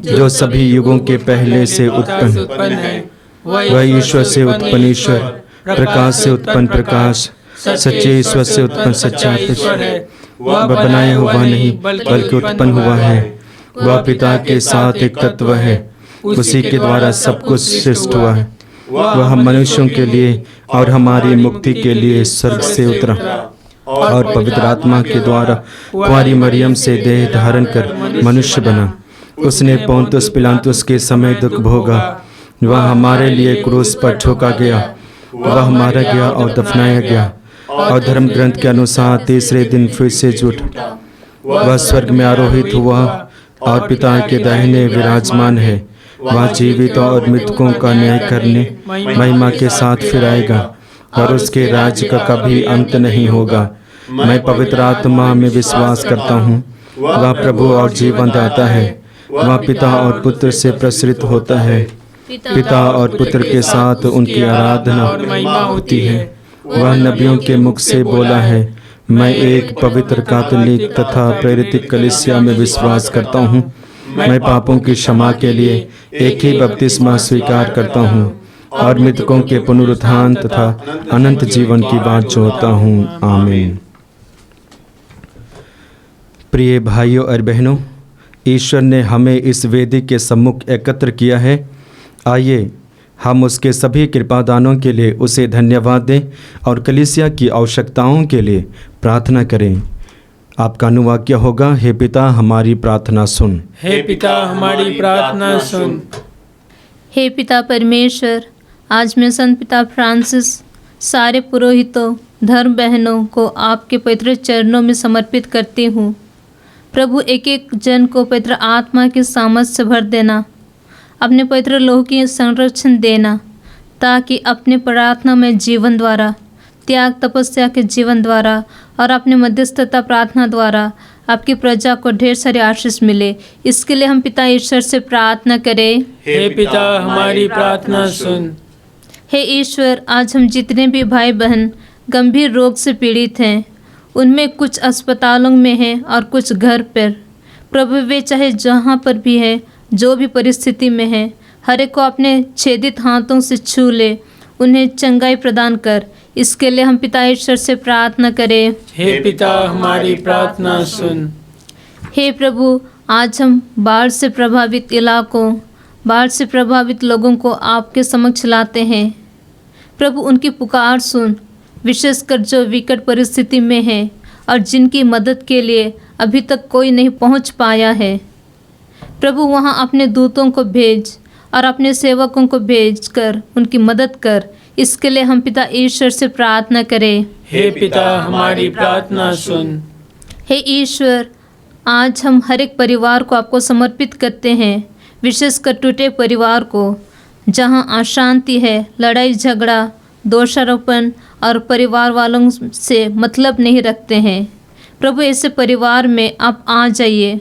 जो सभी युगों के पहले से उत्पन्न, वह ईश्वर से उत्पन्न ईश्वर, प्रकाश से उत्पन्न प्रकाश, सच्चे ईश्वर से उत्पन्न सच्चा ईश्वर है। वह बनाया हुआ नहीं बल्कि उत्पन्न हुआ है। वह पिता के साथ एक तत्व है, उसी के द्वारा सब कुछ सृष्ट हुआ है। वह मनुष्यों के लिए और हमारी मुक्ति के लिए स्वर्ग से उतरा और पवित्र आत्मा के द्वारा कुंवारी मरियम से देह धारण कर मनुष्य बना। उसने पोंतुस पिलातुस के समय दुख भोगा, वह हमारे लिए क्रूस पर ठोका गया, वह मारा गया और दफनाया गया और धर्म ग्रंथ के अनुसार तीसरे दिन फिर से उठा। वह स्वर्ग में आरोहित हुआ और पिता के दाहिने विराजमान है। वह जीवित और मृतकों का न्याय करने महिमा के साथ फिर आएगा और उसके राज्य का कभी अंत नहीं होगा। मैं पवित्र आत्मा में विश्वास करता हूँ, वह प्रभु और जीवन दाता है। वह पिता और पुत्र से प्रसरित होता है, पिता और पुत्र के साथ उनकी आराधना होती है। वह नबियों के मुख से बोला है। मैं एक पवित्र कैथोलिक तथा प्रेरित कलीसिया में विश्वास करता हूँ। मैं पापों की क्षमा के लिए एक ही बपतिस्मा स्वीकार करता हूँ और मृतकों के पुनरुत्थान तथा अनंत जीवन की बाट जोहता हूँ। आमीन। प्रिय भाइयों और बहनों, ईश्वर ने हमें इस वेदी के सम्मुख एकत्र किया है। आइए हम उसके सभी कृपादानों के लिए उसे धन्यवाद दें और कलीसिया की आवश्यकताओं के लिए प्रार्थना करें। आपका अनुवाक्य होगा। हे पिता हमारी प्रार्थना सुन। हे पिता हमारी प्रार्थना सुन। हे पिता परमेश्वर, आज मैं संत पिता फ्रांसिस, सारे पुरोहितों, धर्म बहनों को आपके पवित्र चरणों में समर्पित करती हूँ। प्रभु, एक एक जन को पवित्र आत्मा की सामर्थ से भर देना, अपने पवित्र लोह की संरक्षण देना, ताकि अपने प्रार्थना में जीवन द्वारा, त्याग तपस्या के जीवन द्वारा और अपने मध्यस्थता प्रार्थना द्वारा आपकी प्रजा को ढेर सारी आशीष मिले। इसके लिए हम पिता ईश्वर से प्रार्थना करें। हे पिता हमारी प्रार्थना सुन। हे ईश्वर, आज हम जितने भी भाई बहन गंभीर रोग से पीड़ित हैं, उनमें कुछ अस्पतालों में हैं और कुछ घर पर, प्रभु वे चाहे जहाँ पर भी है, जो भी परिस्थिति में है, हर एक को अपने छेदित हाथों से छू ले, उन्हें चंगाई प्रदान कर। इसके लिए हम पिता ईश्वर से प्रार्थना करें। हे पिता हमारी प्रार्थना सुन। हे प्रभु, आज हम बाढ़ से प्रभावित इलाकों, बाढ़ से प्रभावित लोगों को आपके समक्ष लाते हैं। प्रभु, उनकी पुकार सुन, विशेषकर जो विकट परिस्थिति में हैं और जिनकी मदद के लिए अभी तक कोई नहीं पहुंच पाया है। प्रभु, वहां अपने दूतों को भेज और अपने सेवकों को भेजकर उनकी मदद कर। इसके लिए हम पिता ईश्वर से प्रार्थना करें। हे पिता हमारी प्रार्थना सुन। हे ईश्वर, आज हम हर एक परिवार को आपको समर्पित करते हैं, विशेषकर टूटे परिवार को, जहां अशांति है, लड़ाई झगड़ा, दोषारोपण और परिवार वालों से मतलब नहीं रखते हैं। प्रभु, ऐसे परिवार में आप आ जाइए,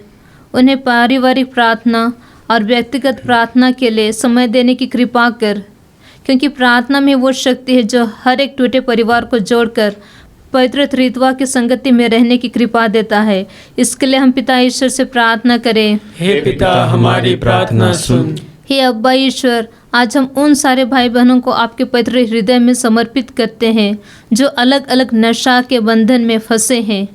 उन्हें पारिवारिक प्रार्थना और व्यक्तिगत प्रार्थना के लिए समय देने की कृपा कर, क्योंकि प्रार्थना में वो शक्ति है जो हर एक टूटे परिवार को जोड़कर पवित्र त्रित्व की संगति में रहने की कृपा देता है। इसके लिए हम पिता ईश्वर से प्रार्थना करें। हे पिता हमारी प्रार्थना सुन। हे अब्बा ईश्वर, आज हम उन सारे भाई बहनों को आपके पवित्र हृदय में समर्पित करते हैं जो अलग अलग नशा के बंधन में फंसे हैं,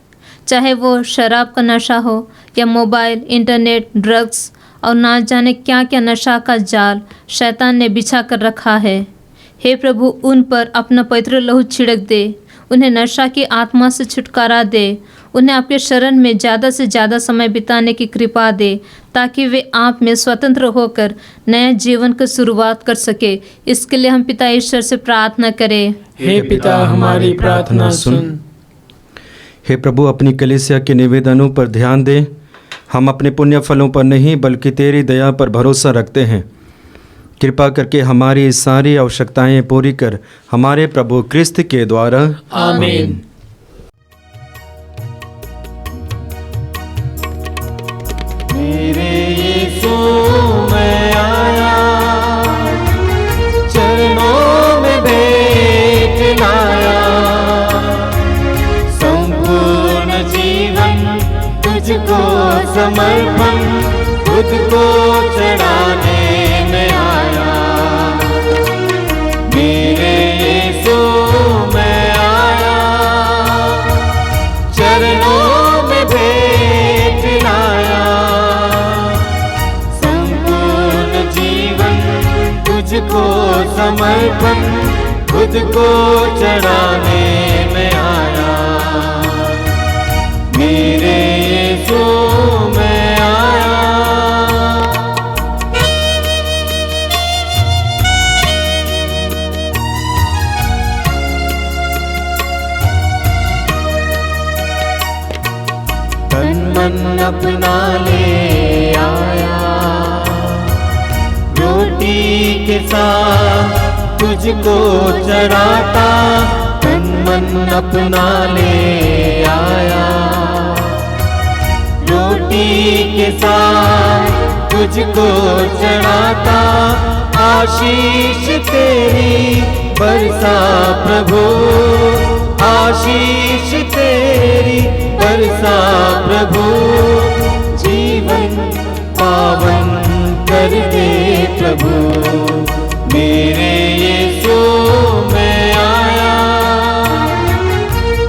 चाहे वो शराब का नशा हो या मोबाइल, इंटरनेट, ड्रग्स और ना जाने क्या क्या नशा का जाल शैतान ने बिछा कर रखा है। हे प्रभु, उन पर अपना पवित्र लहू छिड़क दे, उन्हें नशा की आत्मा से छुटकारा दे, उन्हें आपके शरण में ज़्यादा से ज़्यादा समय बिताने की कृपा दे, ताकि वे आप में स्वतंत्र होकर नया जीवन की शुरुआत कर सके। इसके लिए हम पिता ईश्वर से प्रार्थना करें। हे पिता हमारी प्रार्थना सुन। हे प्रभु, अपनी कलीसिया के निवेदनों पर ध्यान दे। हम अपने पुण्य फलों पर नहीं बल्कि तेरी दया पर भरोसा रखते हैं। कृपा करके हमारी सारी आवश्यकताएं पूरी कर, हमारे प्रभु क्रिस्त के द्वारा। आमीन। मेरे यीशु मैं आया, चरणों में भेंट लाया, संपूर्ण जीवन तुझको समर्पण, खुद को चढ़ाने में आया। मेरे यीशु मैं आया, चरणों में भेंट लाया, संपूर्ण जीवन तुझको समर्पण, खुद को चढ़ाने में आया। मेरे यीशु मैं आया। तन मन अपना ले आया, रोटी के साथ तुझको चढ़ाता, तन मन अपना ले आया, रोटी के साथ तुझको चढ़ाता, आशीष तेरी बरसा प्रभु, आशीष तेरी बरसा प्रभु, जीवन पावन कर दे प्रभु। मेरे यीशु मैं आया,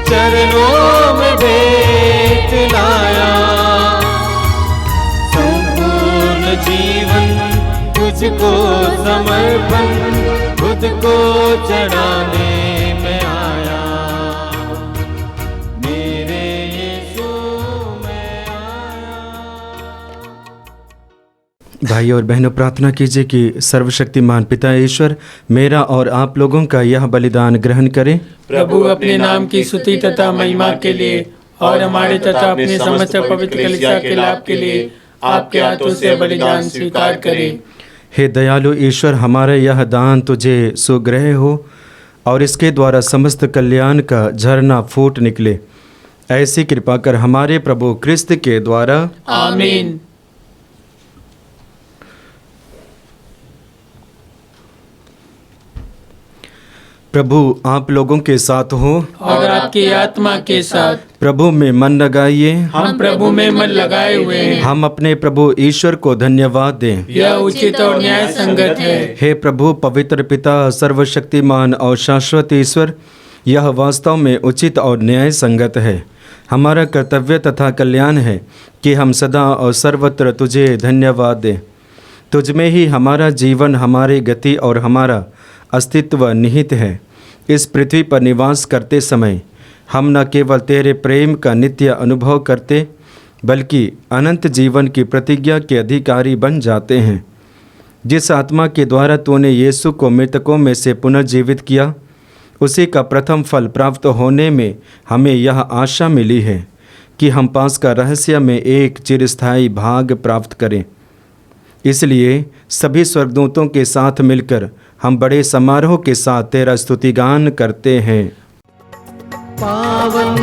चरणों में भेंट लाया, संपूर्ण जीवन तुझको समर्पण, खुद को चढ़ाने में आया। मेरे यीशु भाइयों और बहनों, प्रार्थना कीजिए कि सर्वशक्तिमान पिता ईश्वर मेरा और आप लोगों का यह बलिदान ग्रहण करें। प्रभु अपने नाम की स्तुति तथा महिमा के लिए और हमारे तथा अपने समस्त पवित्र कलीसिया के लाभ के लिए आपके हाथों से बलिदान स्वीकार करें। हे दयालु ईश्वर, हमारा यह दान तुझे सुग्रह हो और इसके द्वारा समस्त कल्याण का झरना फूट निकले। ऐसी कृपा कर हमारे प्रभु क्रिस्त के द्वारा। आमीन। प्रभु आप लोगों के साथ हो और आपकी आत्मा के साथ। प्रभु में मन लगाइए। हम प्रभु में मन लगाए हुए हैं। हम अपने प्रभु ईश्वर को धन्यवाद दें। यह उचित और न्याय संगत है। हे प्रभु पवित्र पिता, सर्वशक्तिमान और शाश्वत ईश्वर, यह वास्तव में उचित और न्याय संगत है। हमारा कर्तव्य तथा कल्याण है कि हम सदा और सर्वत्र तुझे धन्यवाद दें। तुझ में ही हमारा जीवन, हमारी गति और हमारा अस्तित्व निहित है। इस पृथ्वी पर निवास करते समय हम न केवल तेरे प्रेम का नित्य अनुभव करते बल्कि अनंत जीवन की प्रतिज्ञा के अधिकारी बन जाते हैं। जिस आत्मा के द्वारा तूने यीशु को मृतकों में से पुनर्जीवित किया, उसी का प्रथम फल प्राप्त होने में हमें यह आशा मिली है कि हम पास का रहस्य में एक चिरस्थायी भाग प्राप्त करें। इसलिए सभी स्वर्गदूतों के साथ मिलकर हम बड़े समारोह के साथ तेरा स्तुतिगान करते हैं। पावन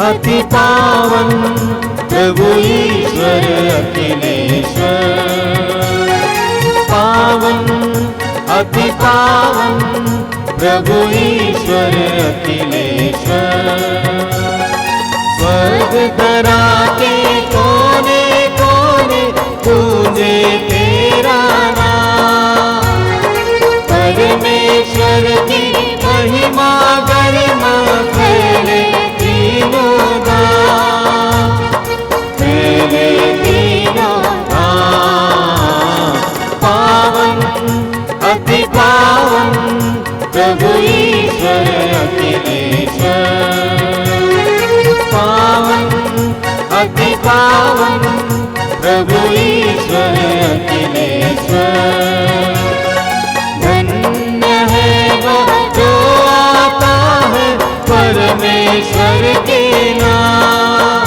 अति पावन प्रभु ईश्वर अखिलेश्वर। पावन अति पावन प्रभु ईश्वर अखिलेश्वर। स्वर्ग धरा के कोने कोने पूजे तेरा नाम। परमेश्वर की महिमा गरिमा फैले तीनों धाम। फैले तीनों धाम। पावन अति पावन प्रभु ईश्वर अखिलेश्वर। पावन अति पावन प्रभु ईश्वर अखिलेश्वर। धन्य है वह जो आता है परमेश्वर के नाम।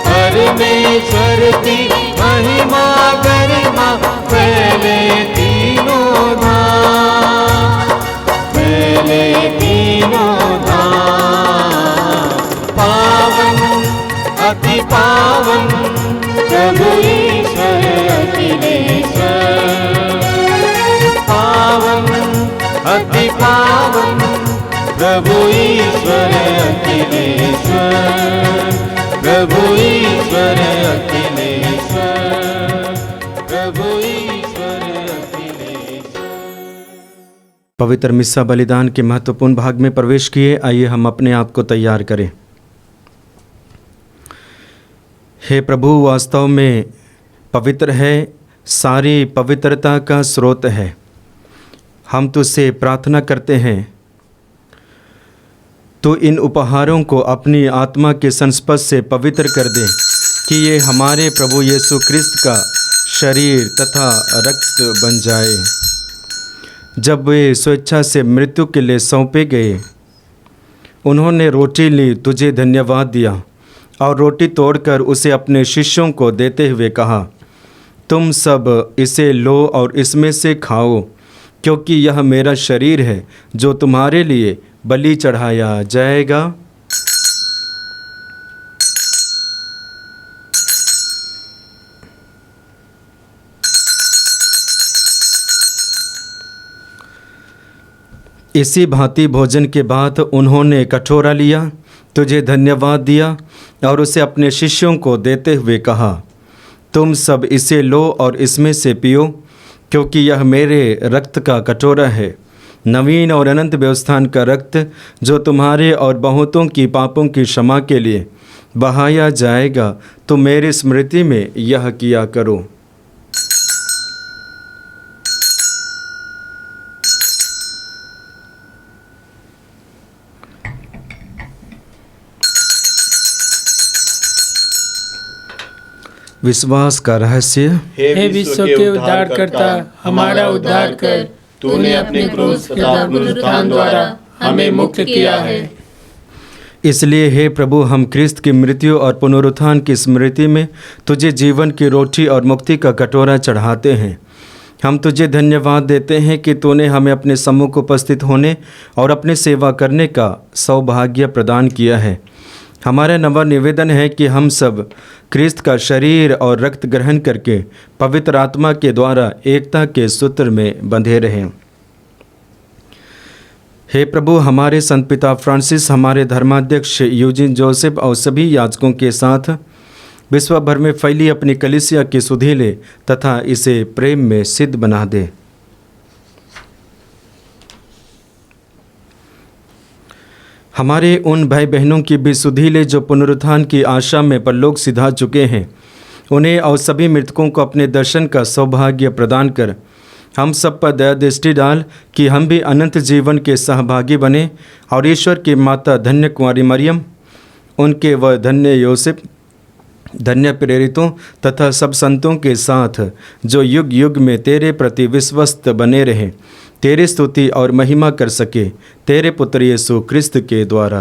परमेश्वर की महिमा गरिमा फैले तीनों धाम। फैले तीनों धाम। पावन अति पावन प्रभु ईश्वर अखिलेश्वर। पावन अति पावन प्रभु ईश्वर अखिलेश्वर। प्रभु ईश्वर अखिलेश्वर। प्रभु ईश्वर अखिलेश्वर। पवित्र मिस्सा बलिदान के महत्वपूर्ण भाग में प्रवेश किए। आइए हम अपने आप को तैयार करें। हे प्रभु, वास्तव में पवित्र है, सारी पवित्रता का स्रोत है। हम तुझसे प्रार्थना करते हैं तो इन उपहारों को अपनी आत्मा के संस्पर्श से पवित्र कर दे कि ये हमारे प्रभु यीशु क्रिस्त का शरीर तथा रक्त बन जाए। जब वे स्वेच्छा से मृत्यु के लिए सौंपे गए, उन्होंने रोटी ली, तुझे धन्यवाद दिया और रोटी तोड़कर उसे अपने शिष्यों को देते हुए कहा, तुम सब इसे लो और इसमें से खाओ, क्योंकि यह मेरा शरीर है जो तुम्हारे लिए बलि चढ़ाया जाएगा। इसी भांति भोजन के बाद उन्होंने कटोरा लिया, तुझे धन्यवाद दिया और उसे अपने शिष्यों को देते हुए कहा, तुम सब इसे लो और इसमें से पियो, क्योंकि यह मेरे रक्त का कटोरा है, नवीन और अनंत व्यवस्थान का रक्त, जो तुम्हारे और बहुतों की पापों की क्षमा के लिए बहाया जाएगा। तुम मेरी स्मृति में यह किया करो। विश्वास का रहस्य। हे विश्व के उद्धारकर्ता, हमारा उद्धार कर। तूने अपने क्रूस तथा पुनरुत्थान द्वारा हमें मुक्त किया है। इसलिए हे प्रभु, हम क्रिस्त की मृत्यु और पुनरुत्थान की स्मृति में तुझे जीवन की रोटी और मुक्ति का कटोरा चढ़ाते हैं। हम तुझे धन्यवाद देते हैं कि तूने हमें अपने सम्मुख उपस्थित होने और अपने सेवा करने का सौभाग्य प्रदान किया है। हमारा नवा निवेदन है कि हम सब क्रिस्त का शरीर और रक्त ग्रहण करके पवित्र आत्मा के द्वारा एकता के सूत्र में बंधे रहें। हे प्रभु, हमारे संत पिता फ्रांसिस, हमारे धर्माध्यक्ष यूजिन जोसेफ और सभी याजकों के साथ विश्व भर में फैली अपनी कलीसिया की सुधि ले तथा इसे प्रेम में सिद्ध बना दे। हमारे उन भाई बहनों की भी सुधि ले जो पुनरुत्थान की आशा में परलोक सिधा चुके हैं, उन्हें और सभी मृतकों को अपने दर्शन का सौभाग्य प्रदान कर हम सब पर दया दृष्टि डाल कि हम भी अनंत जीवन के सहभागी बने और ईश्वर की माता धन्य कुंवारी मरियम, उनके व धन्य योसेफ, धन्य प्रेरितों तथा सब संतों के साथ जो युग युग में तेरे प्रति विश्वस्त बने रहें, तेरी स्तुति और महिमा कर सके, तेरे पुत्र यीशु क्रिस्त के द्वारा।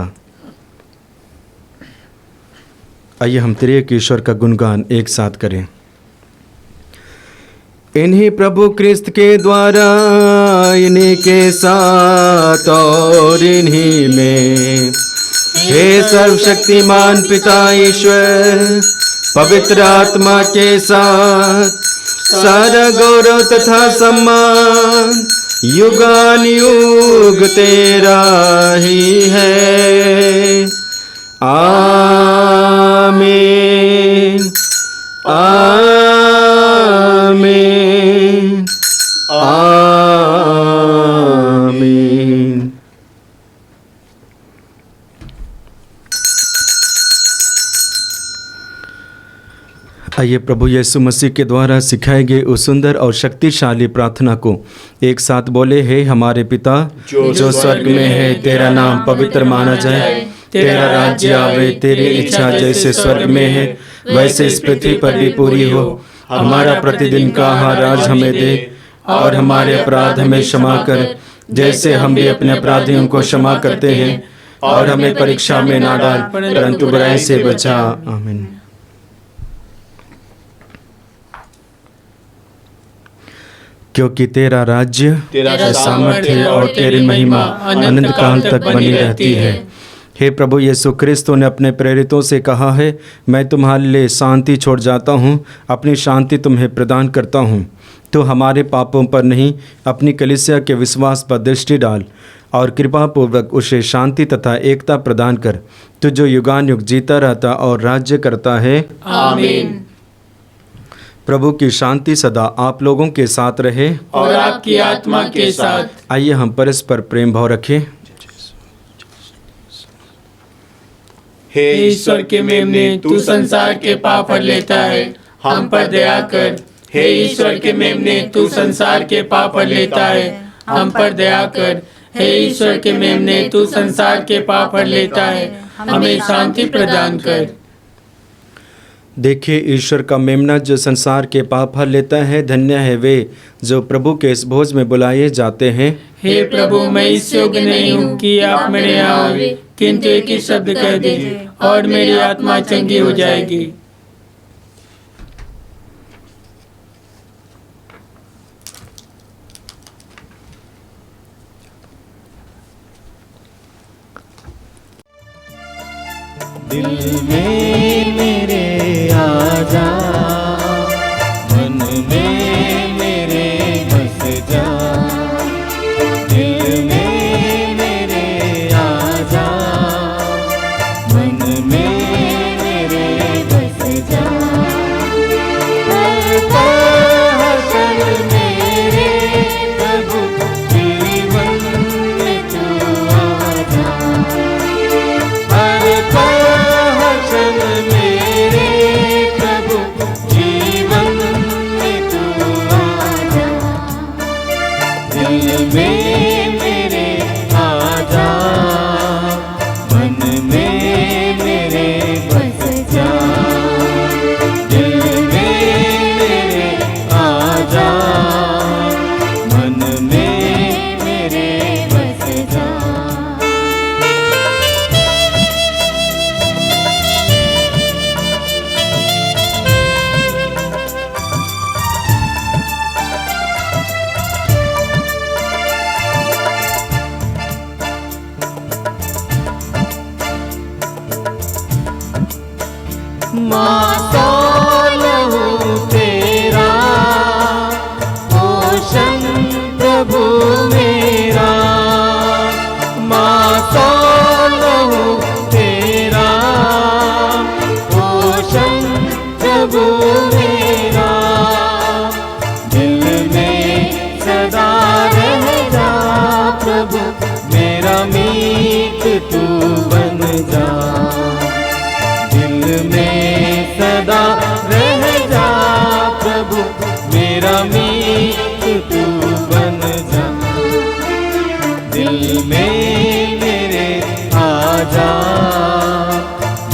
आइए हम त्रिएक ईश्वर का गुणगान एक साथ करें। इन्हीं प्रभु क्रिस्त के द्वारा, इन्हीं के साथ और इन्हीं में, हे सर्वशक्तिमान पिता ईश्वर, पवित्र आत्मा के साथ सारा गौरव तथा सम्मान युगानुयुग तेरा ही है। आमीन आमीन आमीन। आइए प्रभु यीशु मसीह के द्वारा सिखाए गए उस सुंदर और शक्तिशाली प्रार्थना को एक साथ बोले। हे हमारे पिता जो स्वर्ग में है, तेरा नाम पवित्र माना जाए, तेरा राज्य आवे, तेरी इच्छा जैसे स्वर्ग में है वैसे इस पृथ्वी पर भी पूरी हो। हमारा प्रतिदिन का आहार आज हमें दे और हमारे अपराध हमें क्षमा कर जैसे हम भी अपने अपराधियों को क्षमा करते हैं, और हमें परीक्षा में ना डाल परंतु बुराई से बचा। आमीन। क्योंकि तेरा राज्य, तेरा सामर्थ्य और तेरी महिमा अनंत काल तक बनी रहती है। हे प्रभु यीशु क्रिस्त ने अपने प्रेरितों से कहा है, मैं तुम्हारे लिए शांति छोड़ जाता हूँ, अपनी शांति तुम्हें प्रदान करता हूँ। तो हमारे पापों पर नहीं, अपनी कलीसिया के विश्वास पर दृष्टि डाल और कृपापूर्वक उसे शांति तथा एकता प्रदान कर, तो जो युगानुयुग जीता रहता और राज्य करता है। आमीन। प्रभु की शांति सदा आप लोगों के साथ रहे और आपकी आत्मा के साथ। आइए हम परस्पर प्रेम भाव रखें। हे ईश्वर के मेमने, तू संसार के पाप हर लेता है, हम पर दया कर। हे ईश्वर के मेमने, तू संसार के पाप हर लेता है, हम पर दया कर। हे ईश्वर के मेमने, तू संसार के पाप हर लेता है, हमें शांति प्रदान कर। देखिए ईश्वर का मेमना जो संसार के पाप हर लेता है। धन्य है वे जो प्रभु के इस भोज में बुलाए जाते हैं। हे प्रभु, मैं इस योग्य नहीं हूँ कि आप मेरे यहाँ आवे, किंतु एक ही शब्द कह दीजिए और मेरी आत्मा चंगी हो जाएगी। दिल में मेरे आजा, मन में मेरे बस जा। दिल में मेरे आजा, मन में मेरे बस जा। हर पल मेरे प्रभु जीवन में तू आजा। हर पल मेरे माता लहू तेरा पोषण प्रभु मेरा, माता लहू तेरा पोषण प्रभु मेरा, दिल में सदा रह जा प्रभु मेरा मीत तू बन जा, दिल में सदा रह जा प्रभु मेरा मीत तू बन जा, दिल में मेरे आ जा,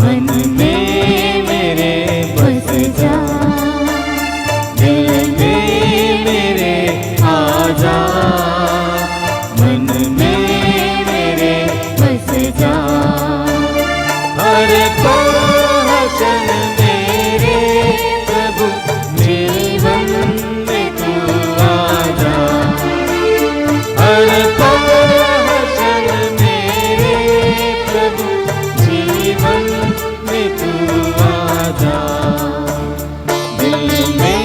मन में मेरे बस जा, दिल में मेरे आ जा, मन में मेरे बस जा, हर पोषण मेरे प्रभु जीवन में तू आ जा, हर पोषण मेरे प्रभु जीवन में तू आ जा, दिल में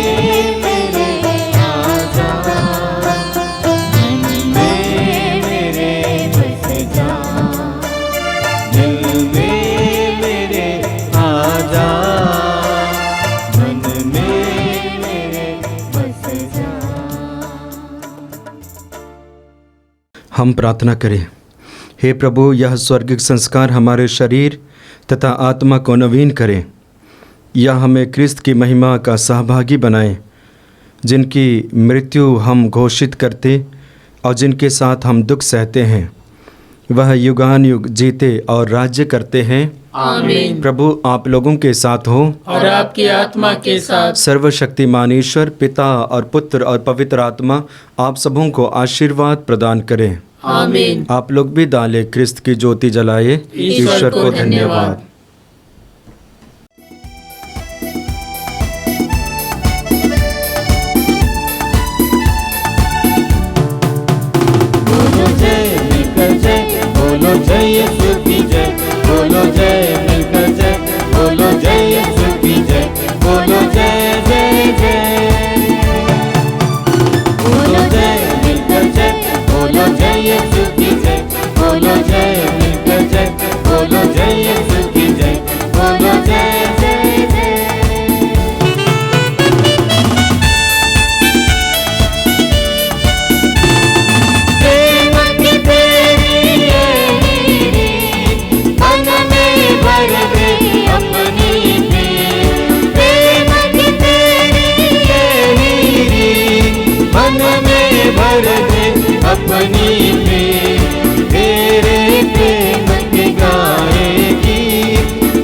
मेरे आ जा, मन में मेरे बस जा, दिल में मेरे आ जा, मन में मेरे बस जा। हम प्रार्थना करें। हे प्रभु, यह स्वर्गिक संस्कार हमारे शरीर तथा आत्मा को नवीन करें। यह हमें क्रिस्त की महिमा का सहभागी बनाए, जिनकी मृत्यु हम घोषित करते और जिनके साथ हम दुख सहते हैं। वह युगान युग जीते और राज्य करते हैं। आमीन। प्रभु आप लोगों के साथ हो और आपकी आत्मा के साथ। सर्वशक्तिमान ईश्वर पिता और पुत्र और पवित्र आत्मा आप सबों को आशीर्वाद प्रदान करें। आमीन। आप लोग भी डाले क्रिस्त की ज्योति जलाए। ईश्वर को धन्यवाद। बोलो जय मिलकर जय, बोलो जय यीशु की जय, बोलो जय मिलकर जय, बोलो जय यीशु की जय, बोलो जय जय जय, बोलो जय मिलकर जय, बोलो जय यीशु की जय, बोलो जय मिलकर जय, बोलो जय यीशु की जय, बोलो जय जय जय। प्रेम की तेरी ये रीत, मन में भर दे अपनी प्रीत, प्रेम की तेरी ये रीत, मन में भर दे अपनी प्रीत, तेरे प्रेम की गाएगी,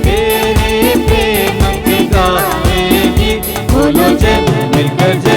तेरे प्रेम की गाएगी, बोलो जय मिलकर जय,